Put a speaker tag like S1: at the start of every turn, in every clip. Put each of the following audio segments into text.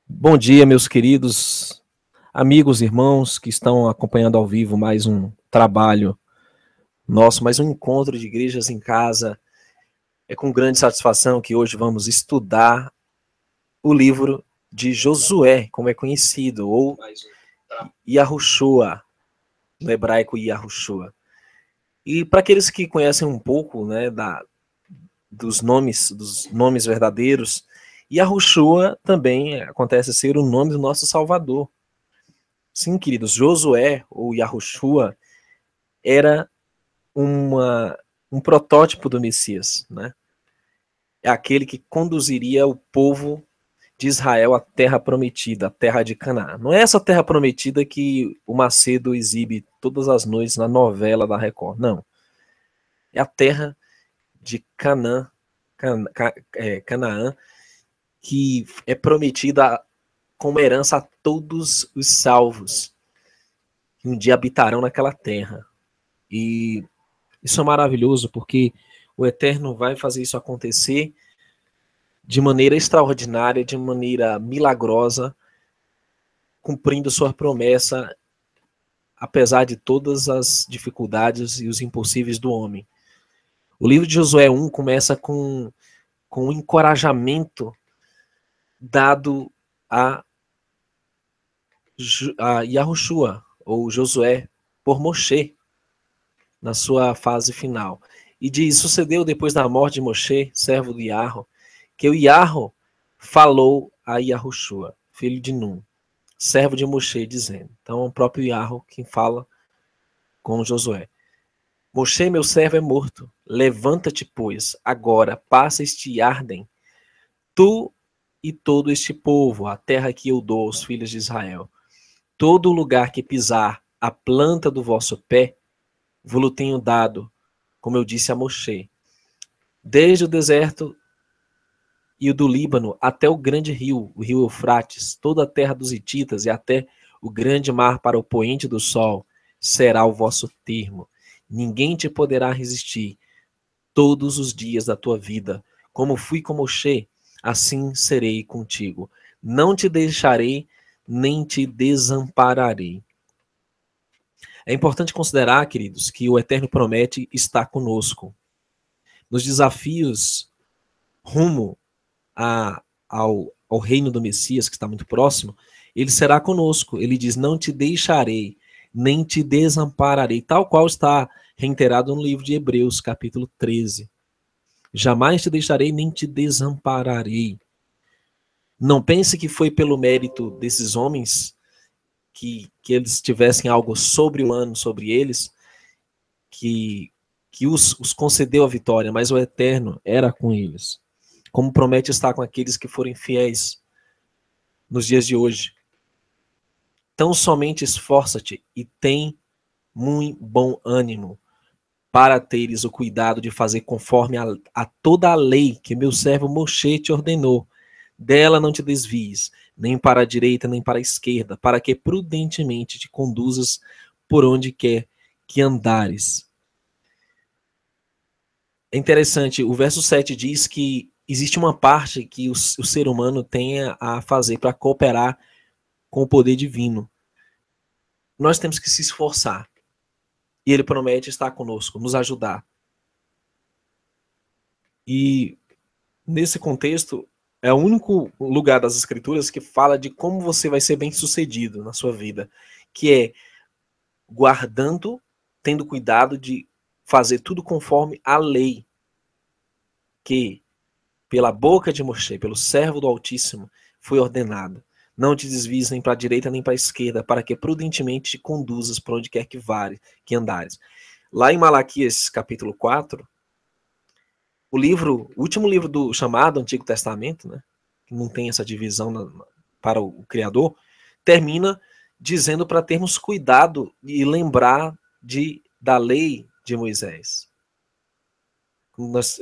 S1: Bom dia, meus queridos amigos, irmãos que estão acompanhando ao vivo mais um trabalho nosso, mais um encontro de igrejas em casa. É com grande satisfação que hoje vamos estudar o livro de Josué, como é conhecido, ou Yahushua, no hebraico Yahushua. E para aqueles que conhecem um pouco, né, dos nomes verdadeiros, Yahushua também acontece ser o nome do nosso Salvador. Sim, queridos, Josué ou Yahushua era um protótipo do Messias, né? É aquele que conduziria o povo de Israel à terra prometida, a terra de Canaã. Não é essa terra prometida que o Macedo exibe todas as noites na novela da Record, não. É a terra de Canaã, que é prometida como herança a todos os salvos que um dia habitarão naquela terra. E isso é maravilhoso porque o Eterno vai fazer isso acontecer de maneira extraordinária, de maneira milagrosa, cumprindo sua promessa, apesar de todas as dificuldades e os impossíveis do homem. O livro de Josué 1 começa com um encorajamento dado a Yahushua, ou Josué, por Moshe, na sua fase final. E diz: sucedeu depois da morte de Moshe, servo de Yahro, que o Yahro falou a Yahushua, filho de Nun, servo de Moshe, dizendo. Então é o próprio Yahro quem fala com Josué. Moshe, meu servo, é morto. Levanta-te, pois, agora, passa este Arden, tu e todo este povo, a terra que eu dou aos filhos de Israel. Todo lugar que pisar a planta do vosso pé, vos tenho dado, como eu disse a Moshe. Desde o deserto e o do Líbano até o grande rio, o rio Eufrates, toda a terra dos hititas e até o grande mar para o poente do sol, será o vosso termo. Ninguém te poderá resistir todos os dias da tua vida. Como fui com Moshe, assim serei contigo. Não te deixarei, nem te desampararei. É importante considerar, queridos, que o Eterno promete estar conosco. Nos desafios rumo ao reino do Messias, que está muito próximo, ele será conosco. Ele diz: não te deixarei, nem te desampararei, tal qual está reiterado no livro de Hebreus, capítulo 13. Jamais te deixarei, nem te desampararei. Não pense que foi pelo mérito desses homens que eles tivessem algo sobre-humano sobre eles, que os concedeu a vitória, mas o Eterno era com eles. Como promete estar com aqueles que forem fiéis nos dias de hoje. Tão somente esforça-te e tem muito bom ânimo para teres o cuidado de fazer conforme a toda a lei que meu servo Moshe te ordenou. Dela não te desvies, nem para a direita, nem para a esquerda, para que prudentemente te conduzas por onde quer que andares. É interessante, o verso 7 diz que existe uma parte que o ser humano tem a fazer para cooperar com o poder divino. Nós temos que se esforçar. E ele promete estar conosco, nos ajudar. E nesse contexto, é o único lugar das escrituras que fala de como você vai ser bem-sucedido na sua vida, que é guardando, tendo cuidado de fazer tudo conforme a lei que pela boca de Moshe, pelo servo do Altíssimo, foi ordenada. Não te desvies nem para a direita nem para a esquerda, para que prudentemente te conduzas para onde quer que andares. Lá em Malaquias, capítulo 4, o último livro do chamado Antigo Testamento, né, que não tem essa divisão para o Criador, termina dizendo para termos cuidado e lembrar da lei de Moisés.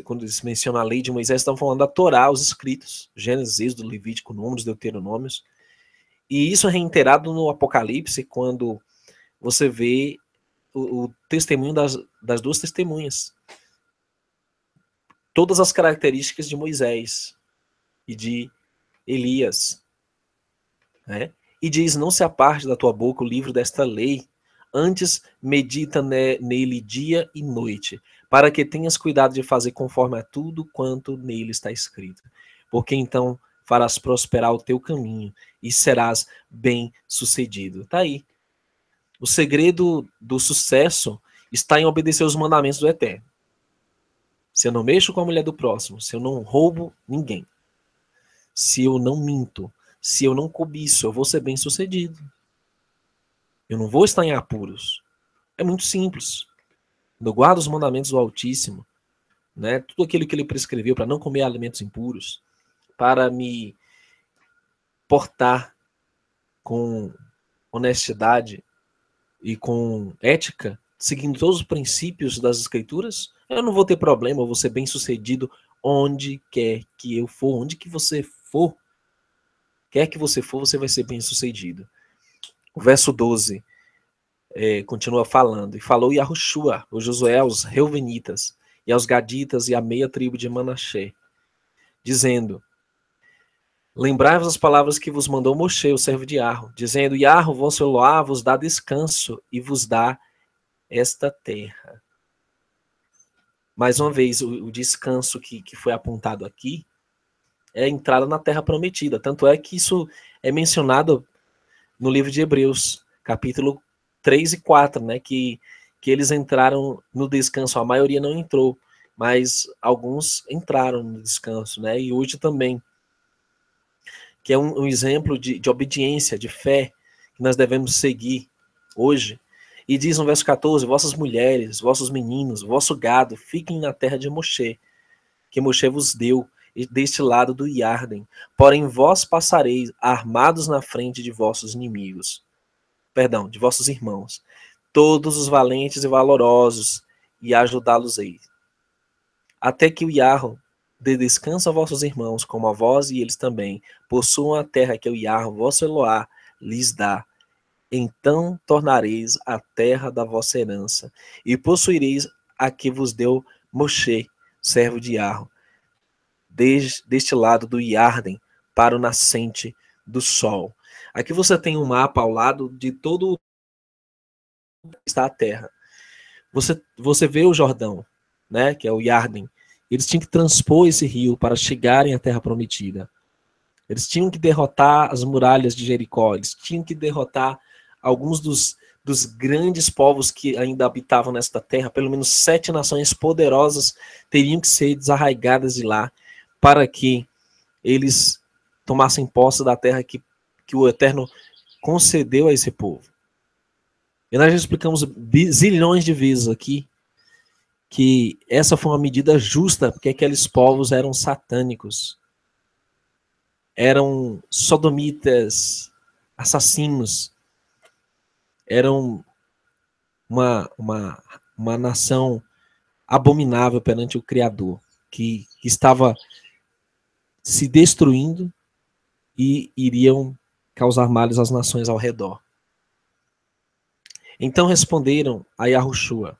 S1: Quando se menciona a lei de Moisés, estão falando da Torá, os escritos, Gênesis, Êxodo, Levítico, Números, Deuteronômios. E isso é reiterado no Apocalipse, quando você vê o testemunho das duas testemunhas. Todas as características de Moisés e de Elias. né? E diz, não se aparte da tua boca o livro desta lei, antes medita nele dia e noite, para que tenhas cuidado de fazer conforme a tudo quanto nele está escrito. Porque então farás prosperar o teu caminho e serás bem-sucedido. Tá aí. O segredo do sucesso está em obedecer os mandamentos do Eterno. Se eu não mexo com a mulher do próximo, se eu não roubo ninguém, se eu não minto, se eu não cobiço, eu vou ser bem-sucedido. Eu não vou estar em apuros. É muito simples. Eu guardo os mandamentos do Altíssimo, né? Tudo aquilo que ele prescreveu para não comer alimentos impuros, para me portar com honestidade e com ética, seguindo todos os princípios das Escrituras, eu não vou ter problema, eu vou ser bem-sucedido onde quer que eu for, onde que você for, quer que você for, você vai ser bem-sucedido. O verso 12 continua falando, e falou Yahushua, o Josué, aos Reuvenitas, e aos Gaditas, e à meia tribo de Manassé, dizendo, lembrai-vos as palavras que vos mandou Moshe, o servo de Arro, dizendo, Yarro, vosso Eloá, vos dá descanso, e vos dá esta terra. Mais uma vez, o descanso que foi apontado aqui é a entrada na terra prometida, tanto é que isso é mencionado no livro de Hebreus, capítulo 3 e 4, né, que eles entraram no descanso, a maioria não entrou, mas alguns entraram no descanso, né, e hoje também, que é um exemplo de obediência, de fé, que nós devemos seguir hoje. E diz no verso 14, vossas mulheres, vossos meninos, vosso gado, fiquem na terra de Moshe, que Moshe vos deu, deste lado do Iarden, porém vós passareis armados na frente de vossos inimigos, de vossos irmãos, todos os valentes e valorosos, e ajudá-los-ei. Até que o Yarro dê descanso a vossos irmãos, como a vós e eles também, possuam a terra que o Yarro, vosso Eloá, lhes dá. Então tornareis a terra da vossa herança, e possuireis a que vos deu Moshe, servo de Yarro, deste lado do Iarden, para o nascente do sol. Aqui você tem um mapa ao lado de todo está a terra. Você vê o Jordão, né, que é o Iarden. Eles tinham que transpor esse rio para chegarem à terra prometida. Eles tinham que derrotar as muralhas de Jericó. Eles tinham que derrotar alguns dos grandes povos que ainda habitavam nesta terra. Pelo menos 7 nações poderosas teriam que ser desarraigadas de lá para que eles tomassem posse da terra que o Eterno concedeu a esse povo. E nós já explicamos zilhões de vezes aqui que essa foi uma medida justa, porque aqueles povos eram satânicos, eram sodomitas, assassinos, eram uma nação abominável perante o Criador, que estava se destruindo e iriam causar males às nações ao redor. Então responderam a Yahushua,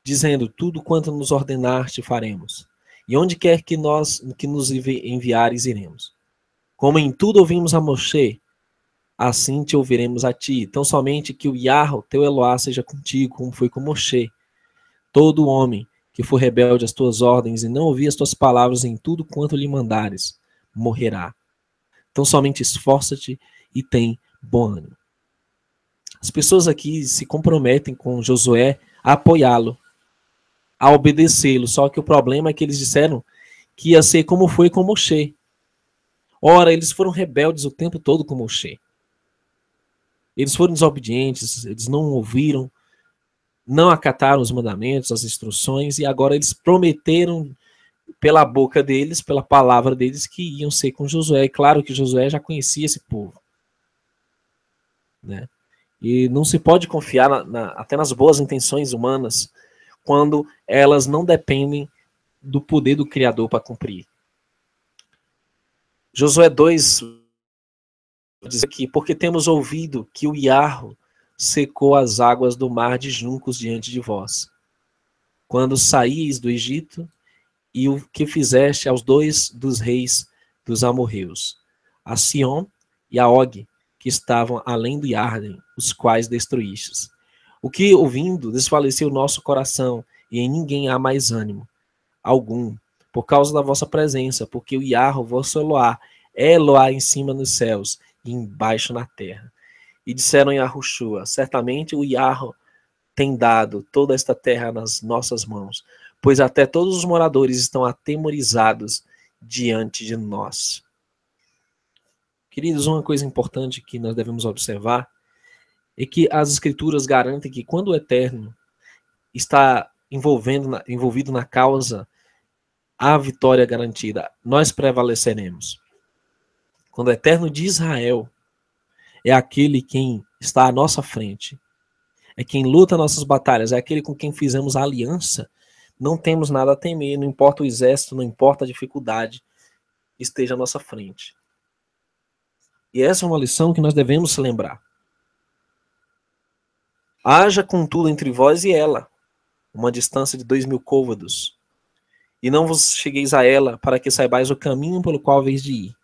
S1: dizendo, tudo quanto nos ordenaste faremos, e onde quer que nos enviares iremos. Como em tudo ouvimos a Moshe, assim te ouviremos a ti. Então somente que o Yarro, teu Eloá, seja contigo, como foi com Moshe. Todo homem que for rebelde às tuas ordens e não ouvir as tuas palavras em tudo quanto lhe mandares, morrerá. Então somente esforça-te e tem bom ânimo. As pessoas aqui se comprometem com Josué a apoiá-lo, a obedecê-lo. Só que o problema é que eles disseram que ia ser como foi com Moshe. Ora, eles foram rebeldes o tempo todo com Moshe. Eles foram desobedientes, eles não ouviram, não acataram os mandamentos, as instruções, e agora eles prometeram pela boca deles, pela palavra deles, que iam ser com Josué. E claro que Josué já conhecia esse povo, né? E não se pode confiar até nas boas intenções humanas quando elas não dependem do poder do Criador para cumprir. Josué 2 diz aqui, porque temos ouvido que o Yarro secou as águas do mar de juncos diante de vós, quando saíes do Egito, e o que fizeste aos 2 dos reis dos amorreus, a Sion e a Og, que estavam além do Iarden, os quais destruístes. O que, ouvindo, desfaleceu o nosso coração, e em ninguém há mais ânimo algum, por causa da vossa presença, porque o Iarro, vosso Eloá, é Eloá em cima nos céus e embaixo na terra. E disseram em Yahushua, certamente o Iarro tem dado toda esta terra nas nossas mãos, pois até todos os moradores estão atemorizados diante de nós. Queridos, uma coisa importante que nós devemos observar é que as Escrituras garantem que quando o Eterno está envolvido na causa, há vitória garantida, nós prevaleceremos. Quando o Eterno de Israel é aquele quem está à nossa frente, é quem luta nossas batalhas, é aquele com quem fizemos a aliança, não temos nada a temer, não importa o exército, não importa a dificuldade, esteja à nossa frente. E essa é uma lição que nós devemos se lembrar. Haja, contudo, entre vós e ela uma distância de 2.000 côvados, e não vos chegueis a ela, para que saibais o caminho pelo qual haveis de ir,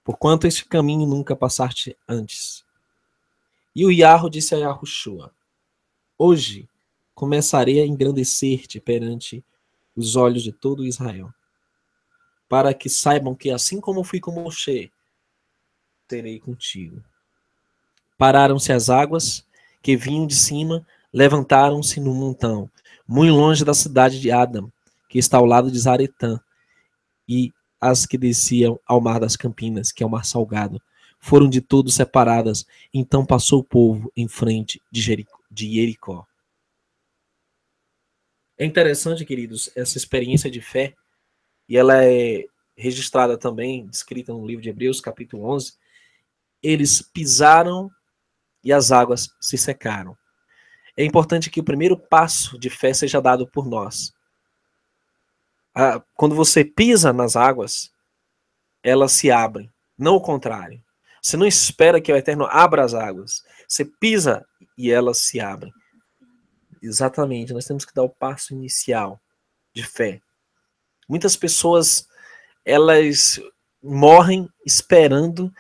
S1: porquanto este caminho nunca passaste antes. E o Iarro disse a Yahushua, hoje começarei a engrandecer-te perante os olhos de todo Israel, para que saibam que assim como fui com Moshe, serei contigo. Pararam-se as águas que vinham de cima, levantaram-se no montão, muito longe da cidade de Adam, que está ao lado de Zaretã, e as que desciam ao mar das Campinas, que é o mar salgado, foram de todo separadas. Então passou o povo em frente de Jericó. É interessante, queridos, essa experiência de fé, e ela é registrada também, descrita no livro de Hebreus, capítulo 11. Eles pisaram e as águas se secaram. É importante que o primeiro passo de fé seja dado por nós. Quando você pisa nas águas, elas se abrem, não o contrário. Você não espera que o Eterno abra as águas. Você pisa e elas se abrem. Exatamente, nós temos que dar o passo inicial de fé. Muitas pessoas, elas morrem esperando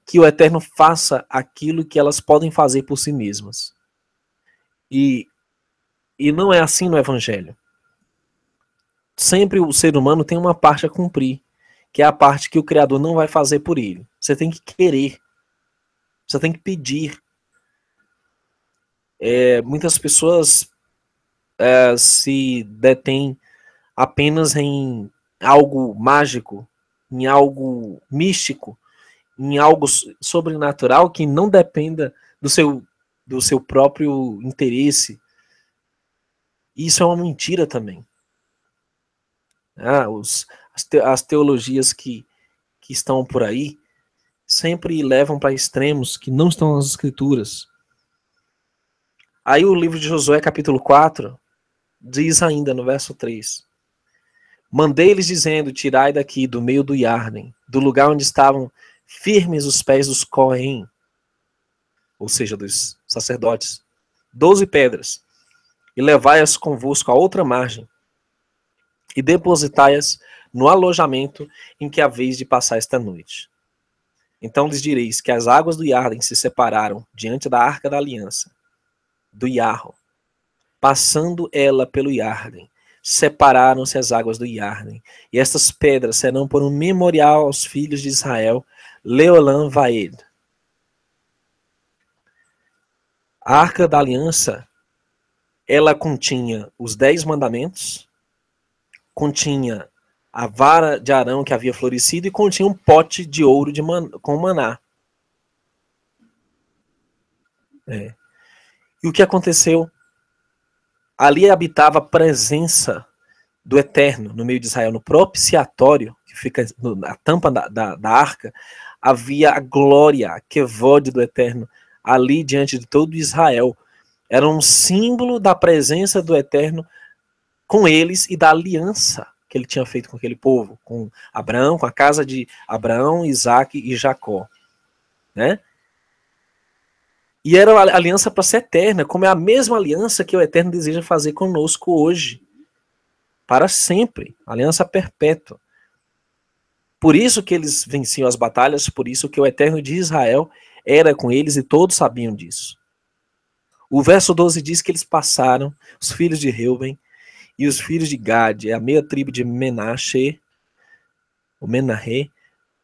S1: que o Eterno faça aquilo que elas podem fazer por si mesmas. E não é assim no Evangelho. Sempre o ser humano tem uma parte a cumprir, que é a parte que o Criador não vai fazer por ele. Você tem que querer. Você tem que pedir. Muitas pessoas se detêm apenas em algo mágico, em algo místico, em algo sobrenatural que não dependa do seu próprio interesse. Isso é uma mentira também. As teologias que estão por aí sempre levam para extremos que não estão nas Escrituras. Aí o livro de Josué, capítulo 4, diz ainda no verso 3: mandei-lhes dizendo, tirai daqui do meio do Iarden, do lugar onde estavam firmes os pés dos Cohen, ou seja, dos sacerdotes, 12 pedras, e levai-as convosco à outra margem, e depositai-as no alojamento em que haveis de passar esta noite. Então lhes direis que as águas do Iarden se separaram diante da arca da aliança, do Iarro. Passando ela pelo Iarden, separaram-se as águas do Iarden, e estas pedras serão por um memorial aos filhos de Israel, Leolam Vaed. A arca da aliança, ela continha os 10 mandamentos, continha a vara de Arão que havia florescido e continha um pote de ouro com maná. E o que aconteceu? Ali habitava a presença do Eterno no meio de Israel, no propiciatório, que fica na tampa da arca, havia a glória, a kevod do Eterno, ali diante de todo Israel. Era um símbolo da presença do Eterno com eles e da aliança que ele tinha feito com aquele povo, com Abraão, com a casa de Abraão, Isaac e Jacó. Né? E era uma aliança para ser eterna, como é a mesma aliança que o Eterno deseja fazer conosco hoje. Para sempre. Aliança perpétua. Por isso que eles venciam as batalhas, por isso que o Eterno de Israel era com eles e todos sabiam disso. O verso 12 diz que eles passaram, os filhos de Reuben e os filhos de Gade, a meia tribo de Menashe, o Menahê,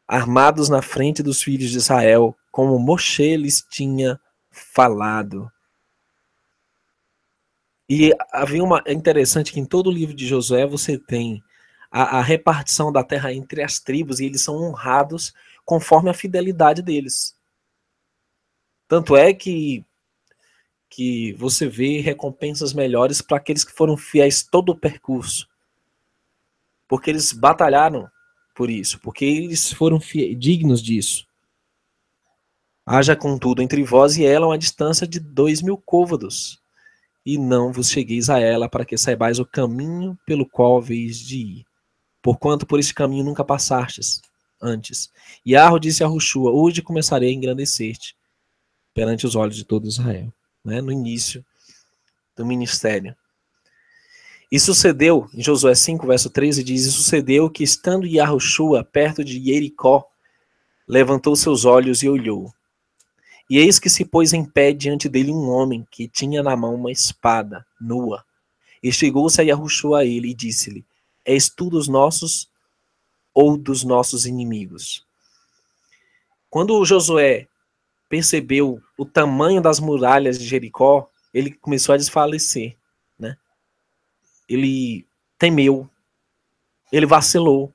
S1: armados na frente dos filhos de Israel, como Moshe lhes tinha falado. E é interessante que em todo o livro de Josué você tem a repartição da terra entre as tribos e eles são honrados conforme a fidelidade deles. Tanto é que você vê recompensas melhores para aqueles que foram fiéis todo o percurso. Porque eles batalharam por isso, porque eles foram dignos disso. Haja contudo entre vós e ela uma distância de 2.000 côvados, e não vos chegueis a ela, para que saibais o caminho pelo qual haveis de ir. Porquanto por esse caminho nunca passastes antes. E Arro disse a Josué: hoje começarei a engrandecer-te perante os olhos de todo Israel. Né? No início do ministério. E sucedeu, em Josué 5, verso 13, diz: e sucedeu que, estando Yahushua perto de Jericó, levantou seus olhos e olhou. E eis que se pôs em pé diante dele um homem que tinha na mão uma espada nua. E chegou-se a Yahushua a ele e disse-lhe: és tu dos nossos ou dos nossos inimigos? Quando Josué percebeu o tamanho das muralhas de Jericó, ele começou a desfalecer, né? Ele temeu, ele vacilou,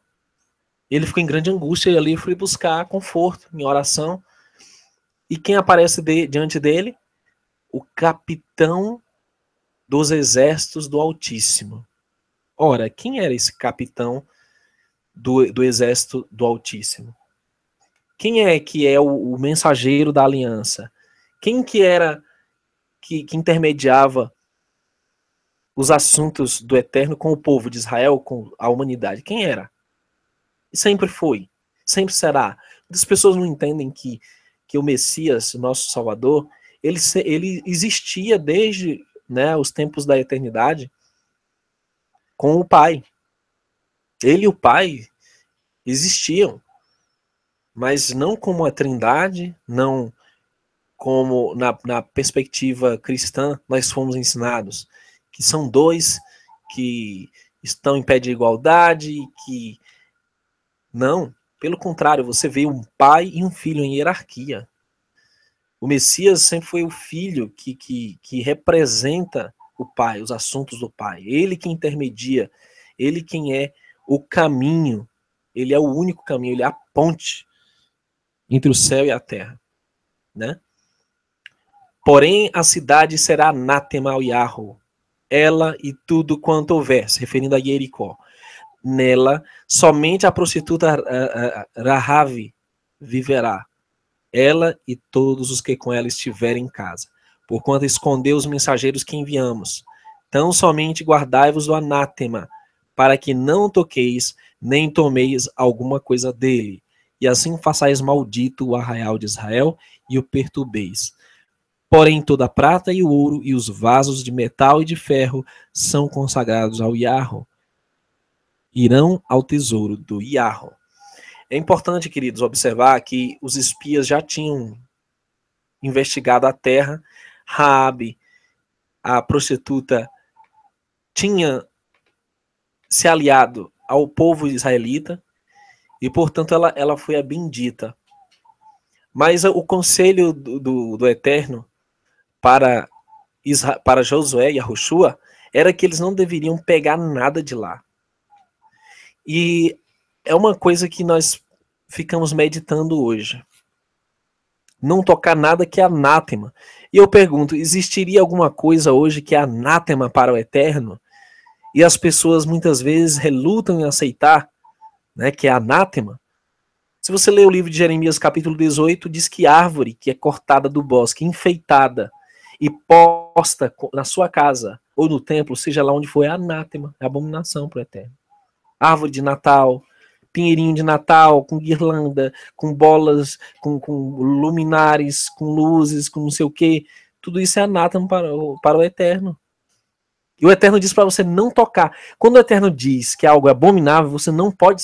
S1: ele ficou em grande angústia e ali foi buscar conforto em oração. E quem aparece diante dele? O capitão dos exércitos do Altíssimo. Ora, quem era esse capitão do exército do Altíssimo? Quem é que é o mensageiro da aliança? Quem que era que intermediava os assuntos do Eterno com o povo de Israel, com a humanidade? Quem era? E sempre foi, sempre será. Muitas pessoas não entendem que o Messias, nosso Salvador, ele existia desde, né, os tempos da eternidade com o Pai. Ele e o Pai existiam, mas não como a Trindade, não como na perspectiva cristã nós fomos ensinados, que são dois que estão em pé de igualdade, que não, pelo contrário, você vê um pai e um filho em hierarquia. O Messias sempre foi o filho que representa o pai, os assuntos do pai. Ele que intermedia, ele quem é o caminho, ele é o único caminho, ele é a ponte entre o céu e a terra, né? Porém, a cidade será anátema ao Yahweh, ela e tudo quanto houver, se referindo a Jericó. Nela, somente a prostituta Rahav viverá, ela e todos os que com ela estiverem em casa, porquanto escondeu os mensageiros que enviamos. Tão somente guardai-vos do anátema, para que não toqueis, nem tomeis alguma coisa dele, e assim façais maldito o arraial de Israel e o perturbeis. Porém, toda a prata e o ouro e os vasos de metal e de ferro são consagrados ao Yahweh, irão ao tesouro do Yahweh. É importante, queridos, observar que os espias já tinham investigado a terra. Raabe, a prostituta, tinha se aliado ao povo israelita e, portanto, ela foi a bendita. Mas o conselho do Eterno para Josué e a Joshua era que eles não deveriam pegar nada de lá. E é uma coisa que nós ficamos meditando hoje. Não tocar nada que é anátema. E eu pergunto, existiria alguma coisa hoje que é anátema para o Eterno? E as pessoas muitas vezes relutam em aceitar, né, que é anátema? Se você ler o livro de Jeremias capítulo 18, diz que árvore que é cortada do bosque, enfeitada e posta na sua casa ou no templo, seja lá onde for, é anátema, é abominação para o Eterno. Árvore de Natal, pinheirinho de Natal, com guirlanda, com bolas, com luminares, com luzes, com não sei o quê. Tudo isso é anátema para o Eterno. E o Eterno diz para você não tocar. Quando o Eterno diz que algo é abominável, você não pode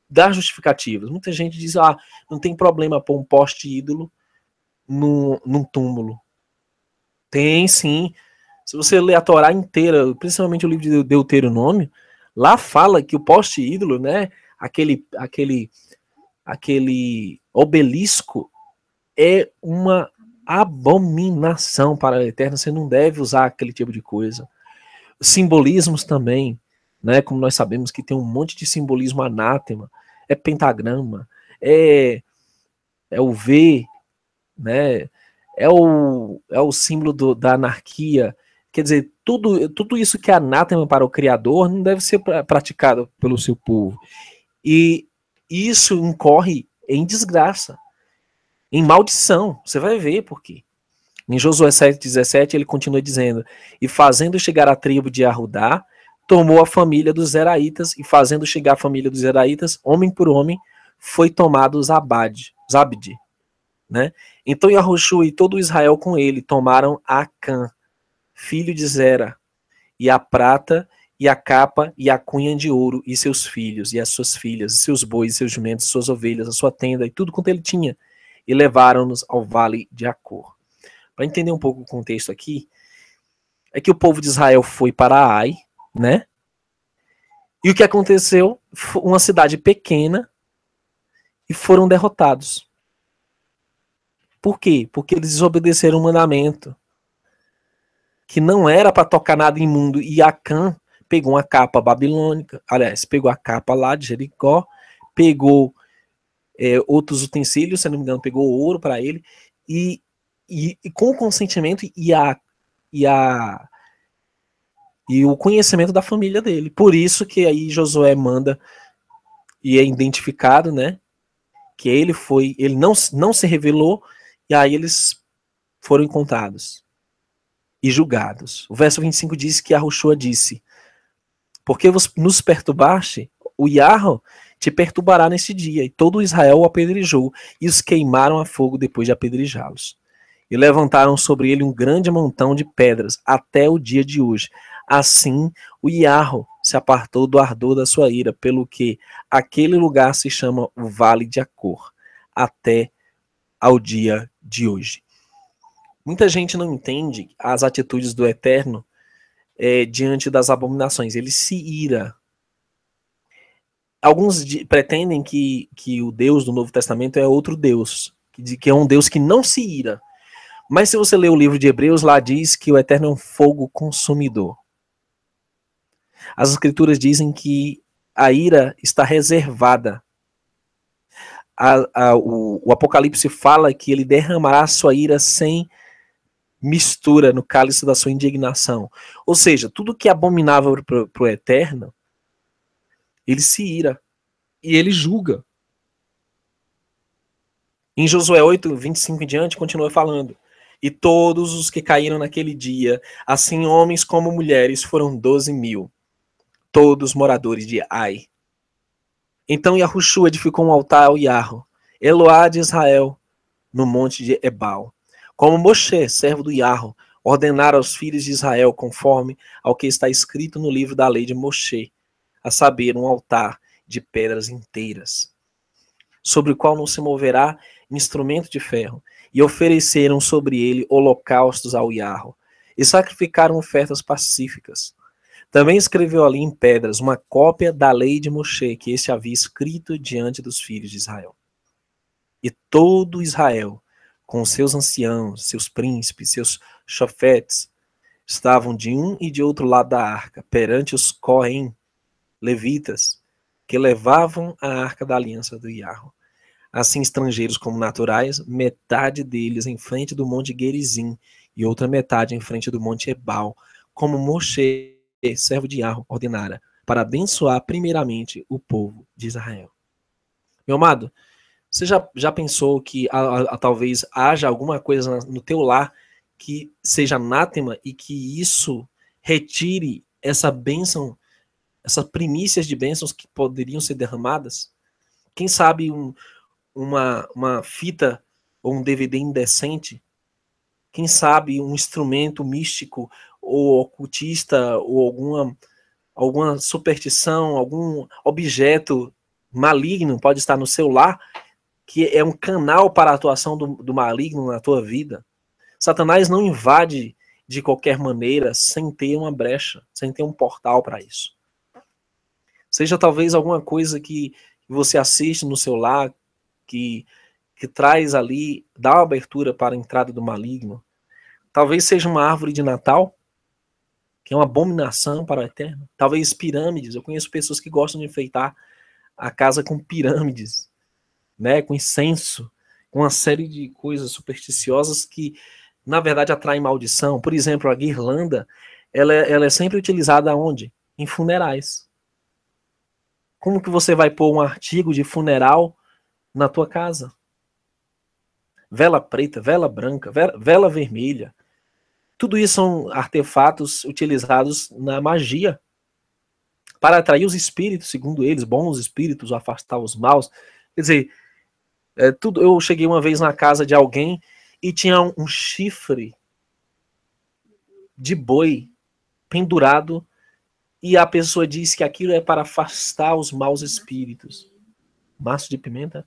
S1: dar justificativas. Muita gente diz, não tem problema pôr um poste ídolo num túmulo. Tem sim. Se você ler a Torá inteira, principalmente o livro de Deuteronômio, lá fala que o poste ídolo, né, aquele obelisco é uma abominação para a Eterna. Você não deve usar aquele tipo de coisa. Simbolismos também, né, como nós sabemos que tem um monte de simbolismo anátema, é pentagrama, é o V, né, é o símbolo da anarquia. Quer dizer, tudo isso que é anátema para o Criador não deve ser praticado pelo seu povo. E isso incorre em desgraça, em maldição. Você vai ver por quê. Em Josué 7,17 ele continua dizendo: e fazendo chegar a tribo de Arudá, tomou a família dos Zeraitas, e fazendo chegar a família dos Zeraitas, homem por homem, foi tomado Zabde, né? Então Yahushua e todo Israel com ele tomaram Acã, filho de Zera, e a prata, e a capa, e a cunha de ouro, e seus filhos, e as suas filhas, e seus bois, e seus jumentos, suas ovelhas, a sua tenda, e tudo quanto ele tinha, e levaram-nos ao vale de Acor. Para entender um pouco o contexto aqui, é que o povo de Israel foi para Ai, né? E o que aconteceu? Uma cidade pequena, e foram derrotados. Por quê? Porque eles desobedeceram o mandamento, que não era para tocar nada imundo. E Acã pegou uma capa babilônica, aliás, pegou a capa lá de Jericó, pegou outros utensílios, se não me engano, pegou ouro para ele, e com o consentimento e o conhecimento da família dele. Por isso que aí Josué manda, e é identificado, né, que ele não se revelou, e aí eles foram encontrados e julgados. O verso 25 diz que Yahushua disse: porque vos nos perturbaste, o Yahweh te perturbará neste dia. E todo Israel o apedrejou, e os queimaram a fogo depois de apedrejá-los. E levantaram sobre ele um grande montão de pedras, até o dia de hoje. Assim, o Yahweh se apartou do ardor da sua ira, pelo que aquele lugar se chama o Vale de Acor, até ao dia de hoje. Muita gente não entende as atitudes do Eterno diante das abominações. Ele se ira. Alguns pretendem que o Deus do Novo Testamento é outro Deus, que é um Deus que não se ira. Mas se você ler o livro de Hebreus, lá diz que o Eterno é um fogo consumidor. As Escrituras dizem que a ira está reservada. O Apocalipse fala que ele derramará a sua ira sem mistura no cálice da sua indignação. Ou seja, tudo que é abominável para o Eterno, ele se ira e ele julga. Em Josué 8, 25 em diante, continua falando: e todos os que caíram naquele dia, assim homens como mulheres, foram 12.000, todos moradores de Ai. Então Yahushua edificou um altar ao Yahweh, Eloá de Israel, no monte de Ebal. Como Moshe, servo do Yahweh, ordenara aos filhos de Israel, conforme ao que está escrito no livro da lei de Moshe, a saber, um altar de pedras inteiras, sobre o qual não se moverá instrumento de ferro, e ofereceram sobre ele holocaustos ao Yahweh, e sacrificaram ofertas pacíficas. Também escreveu ali em pedras uma cópia da lei de Moshe, que este havia escrito diante dos filhos de Israel. E todo Israel, com seus anciãos, seus príncipes, seus chofetes, estavam de um e de outro lado da arca, perante os Cohen, levitas, que levavam a arca da aliança do Yahweh. Assim, estrangeiros como naturais, metade deles em frente do monte Gerizim e outra metade em frente do monte Ebal, como Moshe, servo de Yahweh, ordenara, para abençoar primeiramente o povo de Israel. Meu amado, você já pensou que talvez haja alguma coisa no teu lar que seja anátema e que isso retire essa bênção, essas primícias de bênçãos que poderiam ser derramadas? Quem sabe uma fita ou um DVD indecente? Quem sabe um instrumento místico ou ocultista ou alguma superstição, algum objeto maligno pode estar no seu lar, que é um canal para a atuação do maligno na tua vida. Satanás não invade de qualquer maneira sem ter uma brecha, sem ter um portal para isso. Seja talvez alguma coisa que você assiste no seu lar, que traz ali, dá uma abertura para a entrada do maligno. Talvez seja uma árvore de Natal, que é uma abominação para o Eterno. Talvez pirâmides. Eu conheço pessoas que gostam de enfeitar a casa com pirâmides, né, com incenso, com uma série de coisas supersticiosas que, na verdade, atraem maldição. Por exemplo, a guirlanda, ela é sempre utilizada onde? Em funerais. Como que você vai pôr um artigo de funeral na tua casa? Vela preta, vela branca, vela vermelha. Tudo isso são artefatos utilizados na magia para atrair os espíritos, segundo eles, bons espíritos, afastar os maus. Quer dizer, tudo. Eu cheguei uma vez na casa de alguém e tinha um chifre de boi pendurado e a pessoa disse que aquilo é para afastar os maus espíritos. Maço de pimenta.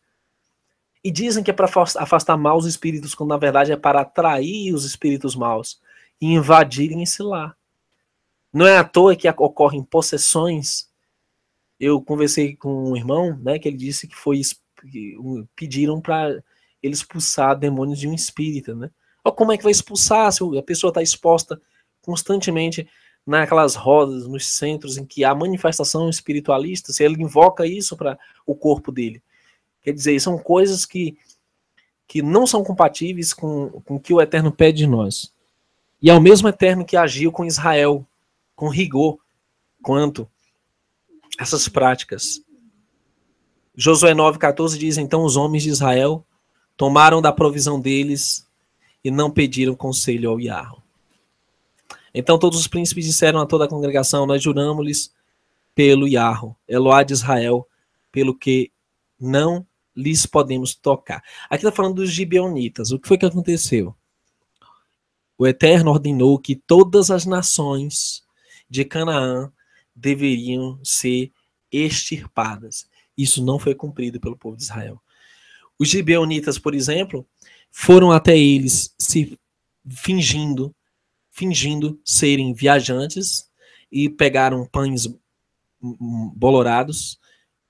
S1: E dizem que é para afastar maus espíritos, quando na verdade é para atrair os espíritos maus e invadirem esse lar. Não é à toa que ocorrem possessões. Eu conversei com um irmão, né, que ele disse que pediram para ele expulsar demônios de um espírita, né? Ou como é que vai expulsar se a pessoa está exposta constantemente naquelas rodas, nos centros em que há manifestação espiritualista, se ele invoca isso para o corpo dele? Quer dizer, são coisas que não são compatíveis com o que o Eterno pede de nós. E é o mesmo Eterno que agiu com Israel, com rigor, quanto essas práticas. Josué 9,14 diz, então os homens de Israel tomaram da provisão deles e não pediram conselho ao Iarro. Então todos os príncipes disseram a toda a congregação, nós juramos-lhes pelo Iarro, Eloá de Israel, pelo que não lhes podemos tocar. Aqui está falando dos gibeonitas. O que foi que aconteceu? O Eterno ordenou que todas as nações de Canaã deveriam ser extirpadas. Isso não foi cumprido pelo povo de Israel. Os gibeonitas, por exemplo, foram até eles se fingindo serem viajantes e pegaram pães bolorados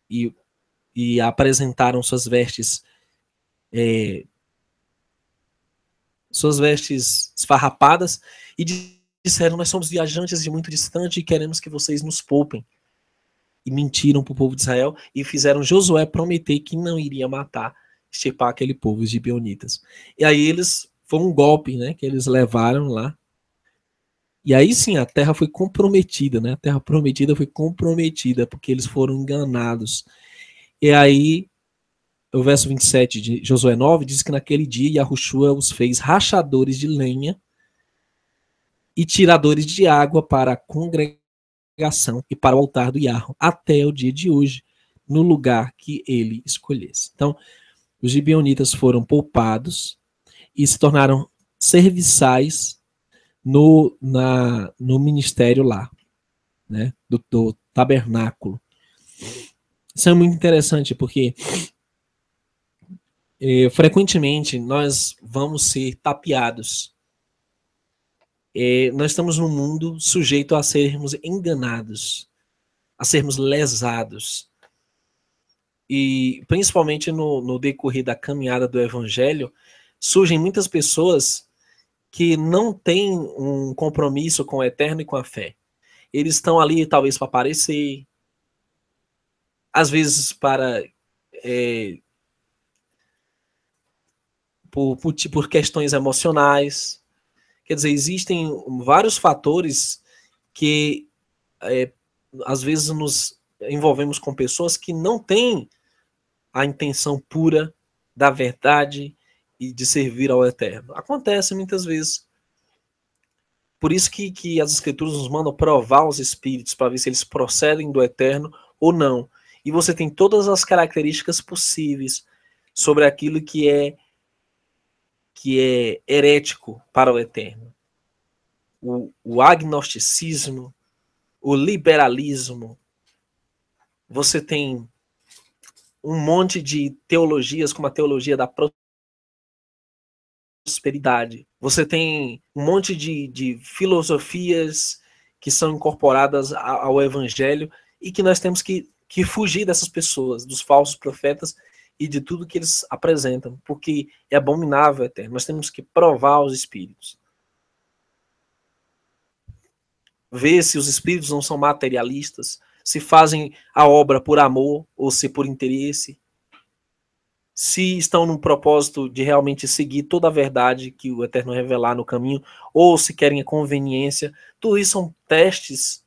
S1: e apresentaram suas vestes esfarrapadas e disseram, nós somos viajantes de muito distante e queremos que vocês nos poupem. E mentiram para o povo de Israel e fizeram Josué prometer que não iria matar, extirpar aquele povo, os gibeonitas. E aí foi um golpe, né, que eles levaram lá. E aí sim, a terra foi comprometida, né? A terra prometida foi comprometida porque eles foram enganados. E aí o verso 27 de Josué 9 diz que naquele dia Yahushua os fez rachadores de lenha e tiradores de água para a congregação e para o altar do Iarro, até o dia de hoje, no lugar que ele escolhesse. Então, os gibeonitas foram poupados e se tornaram serviçais no ministério lá, né, do tabernáculo. Isso é muito interessante, porque frequentemente nós vamos ser tapeados. Nós estamos num mundo sujeito a sermos enganados, a sermos lesados. E principalmente no decorrer da caminhada do Evangelho, surgem muitas pessoas que não têm um compromisso com o Eterno e com a fé. Eles estão ali talvez para aparecer, às vezes por questões emocionais. Quer dizer, existem vários fatores que às vezes nos envolvemos com pessoas que não têm a intenção pura da verdade e de servir ao Eterno. Acontece muitas vezes. Por isso que as Escrituras nos mandam provar os espíritos para ver se eles procedem do Eterno ou não. E você tem todas as características possíveis sobre aquilo que é herético para o Eterno. O agnosticismo, o liberalismo. Você tem um monte de teologias, como a teologia da prosperidade. Você tem um monte de filosofias que são incorporadas ao evangelho e que nós temos que fugir dessas pessoas, dos falsos profetas e de tudo que eles apresentam, porque é abominável eterno. Nós temos que provar os espíritos. Ver se os espíritos não são materialistas, se fazem a obra por amor ou se por interesse, se estão no propósito de realmente seguir toda a verdade que o Eterno revelar no caminho, ou se querem a conveniência. Tudo isso são testes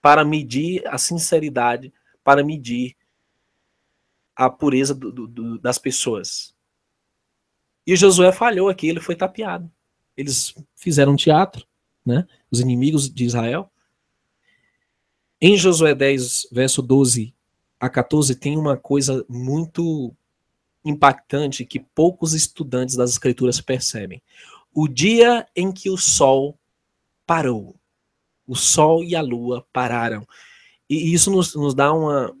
S1: para medir a sinceridade, para medir a pureza das pessoas. E Josué falhou aqui, ele foi tapeado. Eles fizeram teatro, né? Os inimigos de Israel. Em Josué 10, verso 12 a 14, tem uma coisa muito impactante que poucos estudantes das escrituras percebem. O dia em que o sol parou, o sol e a lua pararam. E isso nos dá uma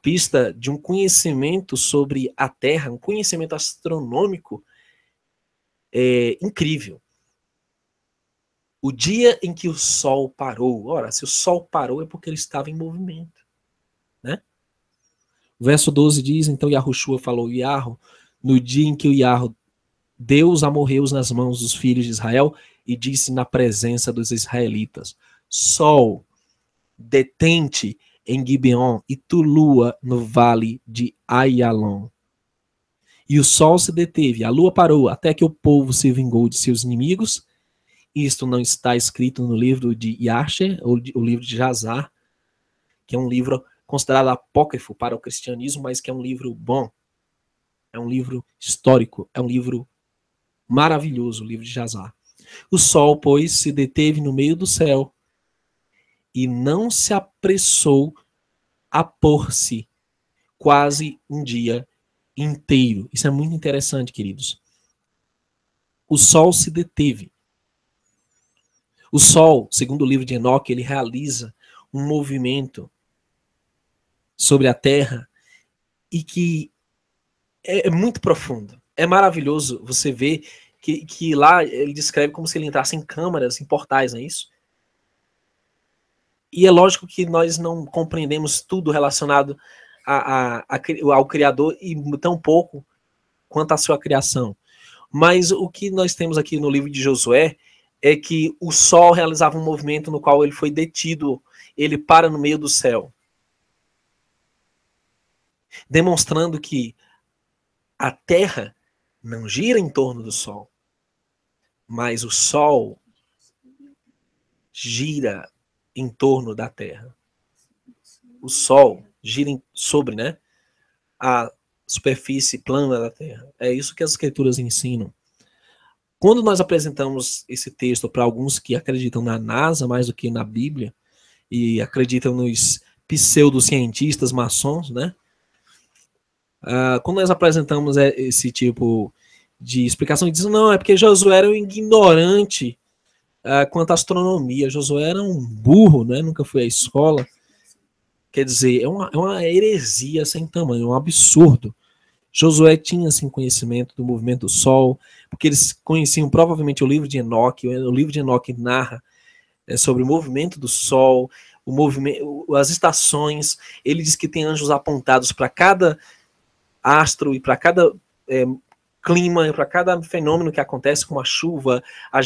S1: pista de um conhecimento sobre a Terra, um conhecimento astronômico incrível. O dia em que o sol parou, ora, se o sol parou é porque ele estava em movimento, né? O verso 12 diz, então Yahushua falou, Yarro, no dia em que o Yarro, Deus amorreu nas mãos dos filhos de Israel e disse na presença dos israelitas, sol, detente em Gibeon e tu lua no vale de Aialon. E o sol se deteve, a lua parou, até que o povo se vingou de seus inimigos. Isto não está escrito no livro de Yasher, ou o livro de Jazar, que é um livro considerado apócrifo para o cristianismo, mas que é um livro bom, é um livro histórico, é um livro maravilhoso, o livro de Jazar. O sol, pois, se deteve no meio do céu e não se apressou a pôr-se quase um dia inteiro. Isso é muito interessante, queridos. O sol se deteve. O sol, segundo o livro de Enoque, ele realiza um movimento sobre a Terra e que é muito profundo. É maravilhoso você ver que lá ele descreve como se ele entrasse em câmaras, em portais, não é isso? E é lógico que nós não compreendemos tudo relacionado ao Criador e tão pouco quanto à sua criação. Mas o que nós temos aqui no livro de Josué é que o sol realizava um movimento no qual ele foi detido, ele para no meio do céu, demonstrando que a Terra não gira em torno do sol, mas o sol gira em torno da Terra. O sol gira sobre, né, a superfície plana da Terra. É isso que as escrituras ensinam. Quando nós apresentamos esse texto para alguns que acreditam na NASA mais do que na Bíblia e acreditam nos pseudocientistas maçons, né? Quando nós apresentamos esse tipo de explicação, eles dizem, não, é porque Josué era um ignorante quanto à astronomia. Josué era um burro, né? Nunca foi à escola. Quer dizer, é uma heresia sem tamanho, um absurdo. Josué tinha assim, conhecimento do movimento do Sol, porque eles conheciam provavelmente o livro de Enoque. O livro de Enoque narra sobre o movimento do Sol, o movimento, as estações. Ele diz que tem anjos apontados para cada astro e para cada clima, para cada fenômeno que acontece, como a chuva, a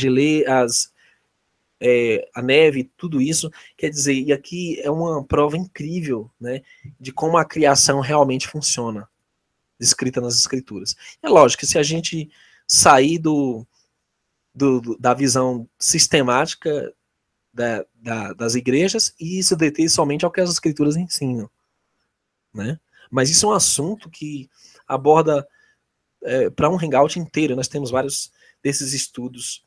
S1: a neve, tudo isso. Quer dizer, e aqui é uma prova incrível, né, de como a criação realmente funciona, descrita nas escrituras. É lógico que se a gente sair da visão sistemática das igrejas e se deter somente ao que as escrituras ensinam, né? Mas isso é um assunto que aborda para um hangout inteiro. Nós temos vários desses estudos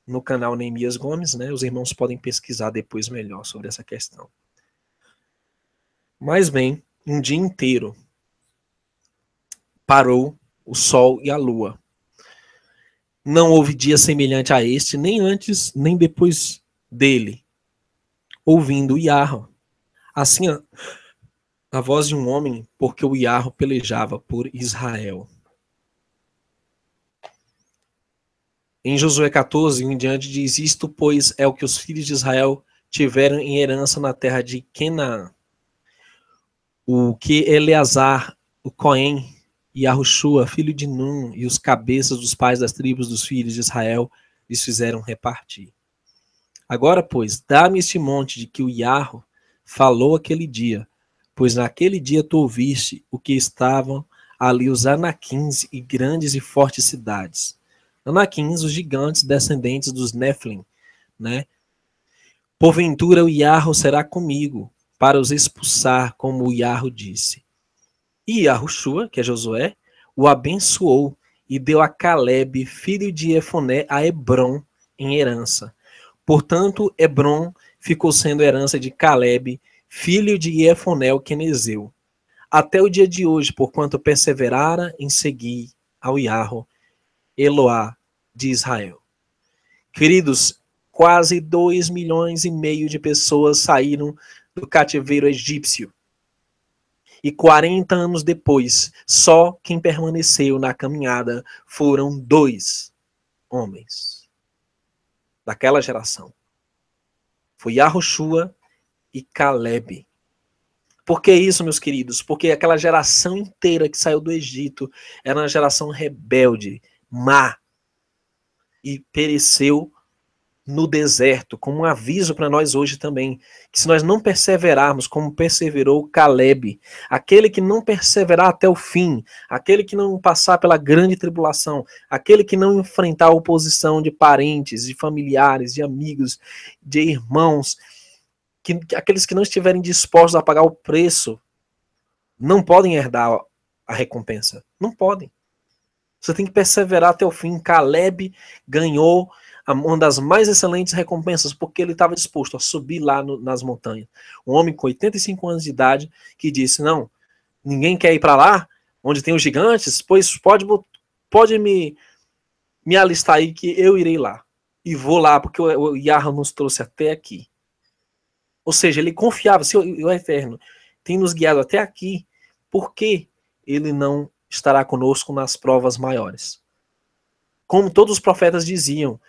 S1: no canal Neemias Gomes, né? Os irmãos podem pesquisar depois melhor sobre essa questão. Mas bem, um dia inteiro parou o sol e a lua. Não houve dia semelhante a este, nem antes, nem depois dele. Ouvindo Yarro. Assim, a voz de um homem, porque o Iarro pelejava por Israel. Em Josué 14, em diante, diz: Isto, pois, é o que os filhos de Israel tiveram em herança na terra de Canaã. O que Eleazar, o Cohen, e Yahushua, filho de Nun, e os cabeças dos pais das tribos dos filhos de Israel, lhes fizeram repartir. Agora, pois, dá-me este monte de que o Iarro falou aquele dia, pois naquele dia tu ouviste o que estavam ali os Anaquins e grandes e fortes cidades. Anaquins, os gigantes descendentes dos Nephilim, né? Porventura o Iarro será comigo, para os expulsar, como o Iarro disse. E Yahushua, que é Josué, o abençoou e deu a Caleb, filho de Efoné, a Hebron em herança. Portanto, Hebron ficou sendo herança de Caleb, filho de Efoné, o quenezeu, até o dia de hoje, porquanto perseverara em seguir ao Iarro, Eloá de Israel. Queridos, quase 2,5 milhões de pessoas saíram do cativeiro egípcio. E 40 anos depois, só quem permaneceu na caminhada foram 2 homens daquela geração. Foi Yahushua e Caleb. Por que isso, meus queridos? Porque aquela geração inteira que saiu do Egito era uma geração rebelde, má, e pereceu no deserto, como um aviso para nós hoje também, que se nós não perseverarmos como perseverou Caleb, aquele que não perseverar até o fim, aquele que não passar pela grande tribulação, aquele que não enfrentar a oposição de parentes, de familiares, de amigos, de irmãos, aqueles que não estiverem dispostos a pagar o preço, não podem herdar a recompensa. Não podem. Você tem que perseverar até o fim. Caleb ganhou uma das mais excelentes recompensas, porque ele estava disposto a subir lá nas montanhas. Um homem com 85 anos de idade que disse, não, ninguém quer ir para lá, onde tem os gigantes, pois pode me alistar aí que eu irei lá. E vou lá, porque o Yahweh nos trouxe até aqui. Ou seja, ele confiava, se o Eterno tem nos guiado até aqui, por que ele não estará conosco nas provas maiores? Como todos os profetas diziam,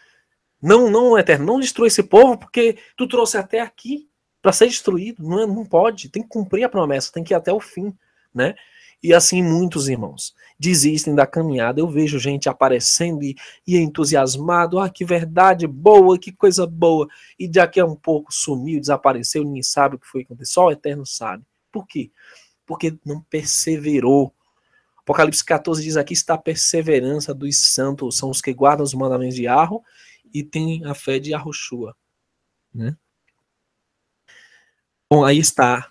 S1: não, Eterno, não destrua esse povo, porque tu trouxe até aqui para ser destruído. Não pode, tem que cumprir a promessa, tem que ir até o fim, né? E assim muitos irmãos desistem da caminhada. Eu vejo gente aparecendo e entusiasmado, que verdade boa, que coisa boa, e daqui a um pouco sumiu, desapareceu, ninguém sabe o que foi que aconteceu, só o Eterno sabe. Por quê? Porque não perseverou. Apocalipse 14 diz aqui, está a perseverança dos santos, são os que guardam os mandamentos de Yahweh e têm a fé de Yahushua, né? Bom, aí está.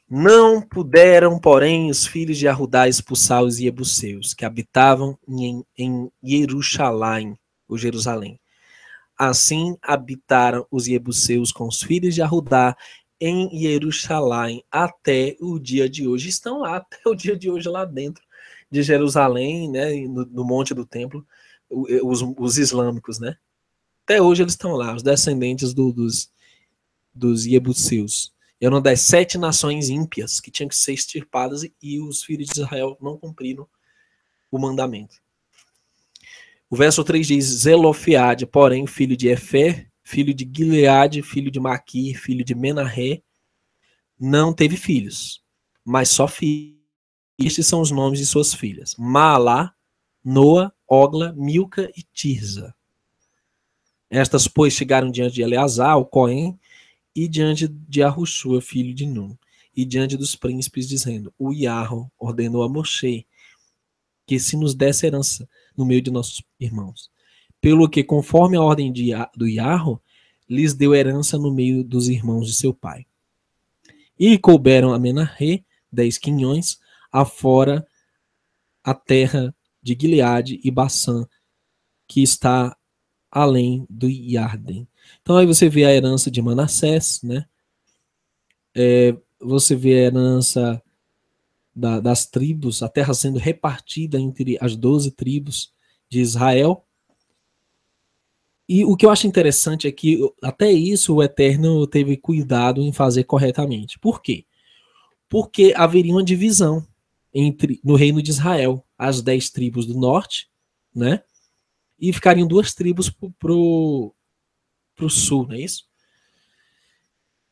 S1: Não puderam, porém, os filhos de Arudá expulsar os Iebuseus, que habitavam em Jerusalém, ou Jerusalém. Assim habitaram os Iebuseus com os filhos de Arudá em Jerusalém até o dia de hoje. Estão lá até o dia de hoje, lá dentro de Jerusalém, né, no Monte do Templo, os islâmicos, né? Até hoje eles estão lá, os descendentes dos Iebuseus. É uma das 7 nações ímpias que tinham que ser extirpadas e os filhos de Israel não cumpriram o mandamento. O verso 3 diz, Zelofiade, porém, filho de Efer, filho de Gileade, filho de Maquir, filho de Menahé, não teve filhos, mas só filhos. Estes são os nomes de suas filhas, Maalá, Noa, Ogla, Milca e Tirza. Estas, pois, chegaram diante de Eleazar, o Cohen, e diante de Yahushua, filho de Nun, e diante dos príncipes, dizendo, o Yahweh ordenou a Moshe que se nos desse herança no meio de nossos irmãos. Pelo que, conforme a ordem do Yahweh, lhes deu herança no meio dos irmãos de seu pai. E couberam a Menahé 10 quinhões, afora a terra de Gileade e Bassã, que está além do Iarden. Então aí você vê a herança de Manassés, né? Você vê a herança das tribos, a terra sendo repartida entre as 12 tribos de Israel. E o que eu acho interessante é que até isso o Eterno teve cuidado em fazer corretamente. Por quê? porque haveria uma divisão no reino de Israel, as 10 tribos do norte, né? E ficariam 2 tribos pro sul, não é isso?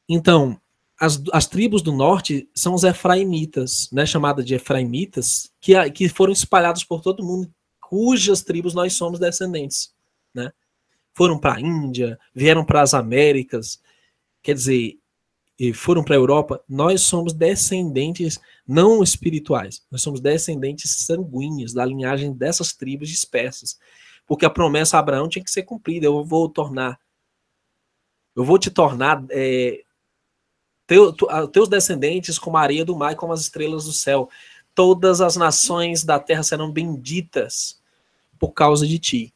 S1: Então, as tribos do norte são os efraimitas, né, chamada de efraimitas, que foram espalhados por todo mundo, cujas tribos nós somos descendentes, né? Foram para a Índia, vieram para as Américas, quer dizer, foram para a Europa. Nós somos descendentes não espirituais, nós somos descendentes sanguíneos da linhagem dessas tribos dispersas, porque a promessa a Abraão tinha que ser cumprida. Eu vou te tornar teus descendentes como a areia do mar e como as estrelas do céu. Todas as nações da terra serão benditas por causa de ti.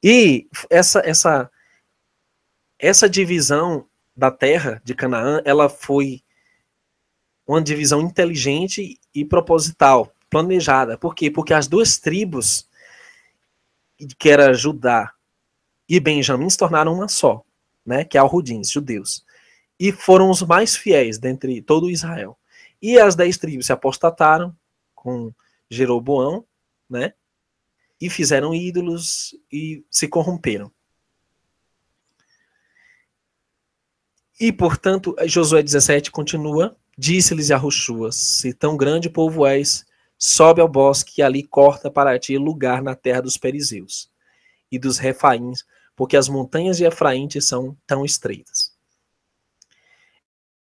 S1: E essa divisão da terra de Canaã, ela foi uma divisão inteligente e proposital, planejada. Por quê? Porque as 2 tribos, que era Judá e Benjamim, se tornaram uma só, né? Que é Alrudins, judeus. E foram os mais fiéis dentre todo Israel. E as 10 tribos se apostataram com Jeroboão, né? E fizeram ídolos e se corromperam. E, portanto, Josué 17 continua: disse-lhes Yahushua: se tão grande povo és, sobe ao bosque e ali corta para ti lugar na terra dos perizeus e dos refaíns, porque as montanhas de Efraim são tão estreitas.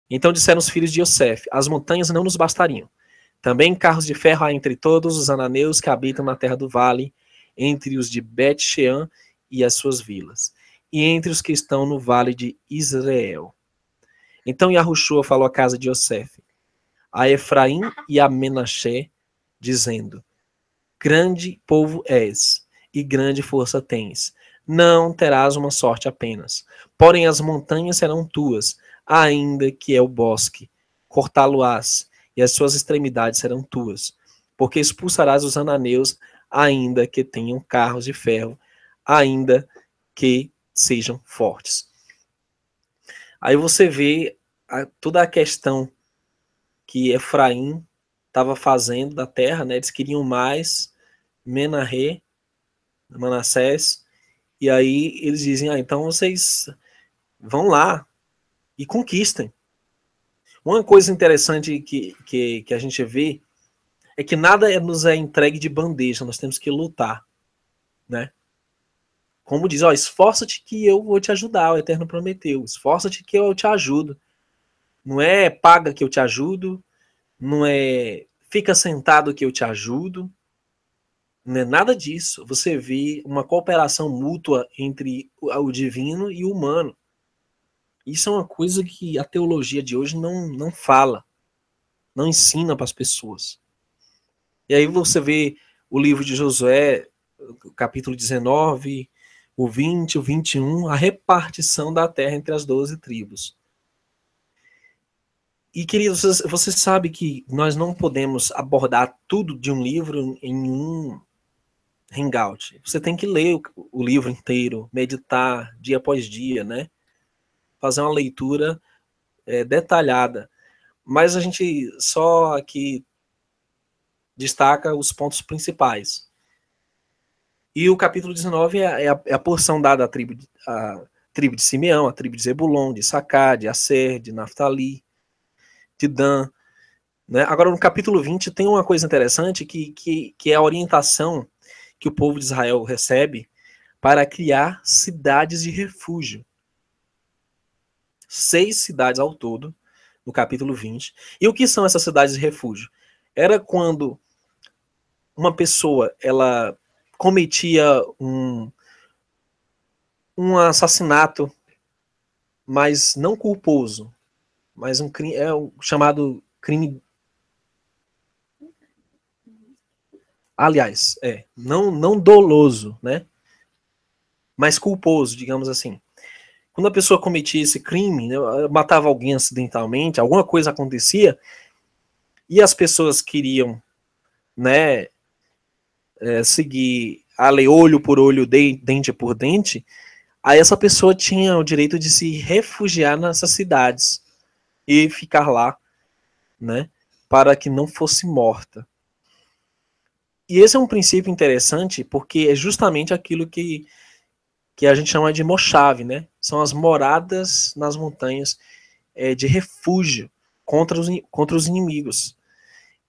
S1: Então disseram os filhos de Yosef: as montanhas não nos bastariam. Também carros de ferro há entre todos os ananeus que habitam na terra do vale, entre os de Bet-Shean e as suas vilas, e entre os que estão no vale de Israel. Então Yahushua falou à casa de Yosef, a Efraim e a Menaché, dizendo: grande povo és, e grande força tens. Não terás uma sorte apenas. Porém as montanhas serão tuas, ainda que é o bosque. Cortá-lo-ás, e as suas extremidades serão tuas. Porque expulsarás os ananeus, ainda que tenham carros de ferro, ainda que sejam fortes. Aí você vê toda a questão que Efraim estava fazendo da terra, né? Eles queriam mais, Menahé, Manassés, e aí eles dizem: então vocês vão lá e conquistem. Uma coisa interessante que a gente vê é que nada nos é entregue de bandeja, nós temos que lutar, né? Como diz, esforça-te que eu vou te ajudar, o Eterno prometeu, esforça-te que eu te ajudo. Não é paga que eu te ajudo, não é fica sentado que eu te ajudo, não é nada disso. Você vê uma cooperação mútua entre o divino e o humano. Isso é uma coisa que a teologia de hoje não fala, não ensina para as pessoas. E aí você vê o livro de Josué, o capítulo 19, o 20, o 21, a repartição da terra entre as 12 tribos. E, queridos, você sabe que nós não podemos abordar tudo de um livro em um hangout. Você tem que ler o livro inteiro, meditar dia após dia, né? Fazer uma leitura detalhada. Mas a gente só aqui destaca os pontos principais. E o capítulo 19 é a porção dada à tribo de Simeão, a tribo de Zebulon, de Issacar, de Aser, de Naftali, de Dan. Né? Agora, no capítulo 20 tem uma coisa interessante que é a orientação que o povo de Israel recebe para criar cidades de refúgio. 6 cidades ao todo, no capítulo 20. E o que são essas cidades de refúgio? Era quando uma pessoa ela cometia um assassinato, mas não culposo, mas um crime, o chamado crime. Aliás, não doloso, né? Mas culposo, digamos assim. Quando a pessoa cometia esse crime, né, matava alguém acidentalmente, alguma coisa acontecia, e as pessoas queriam, né, seguir a lei olho por olho, dente por dente, aí essa pessoa tinha o direito de se refugiar nessas cidades e ficar lá né, para que não fosse morta. E esse é um princípio interessante, porque é justamente aquilo que a gente chama de mochave, né? São as moradas nas montanhas de refúgio contra os inimigos.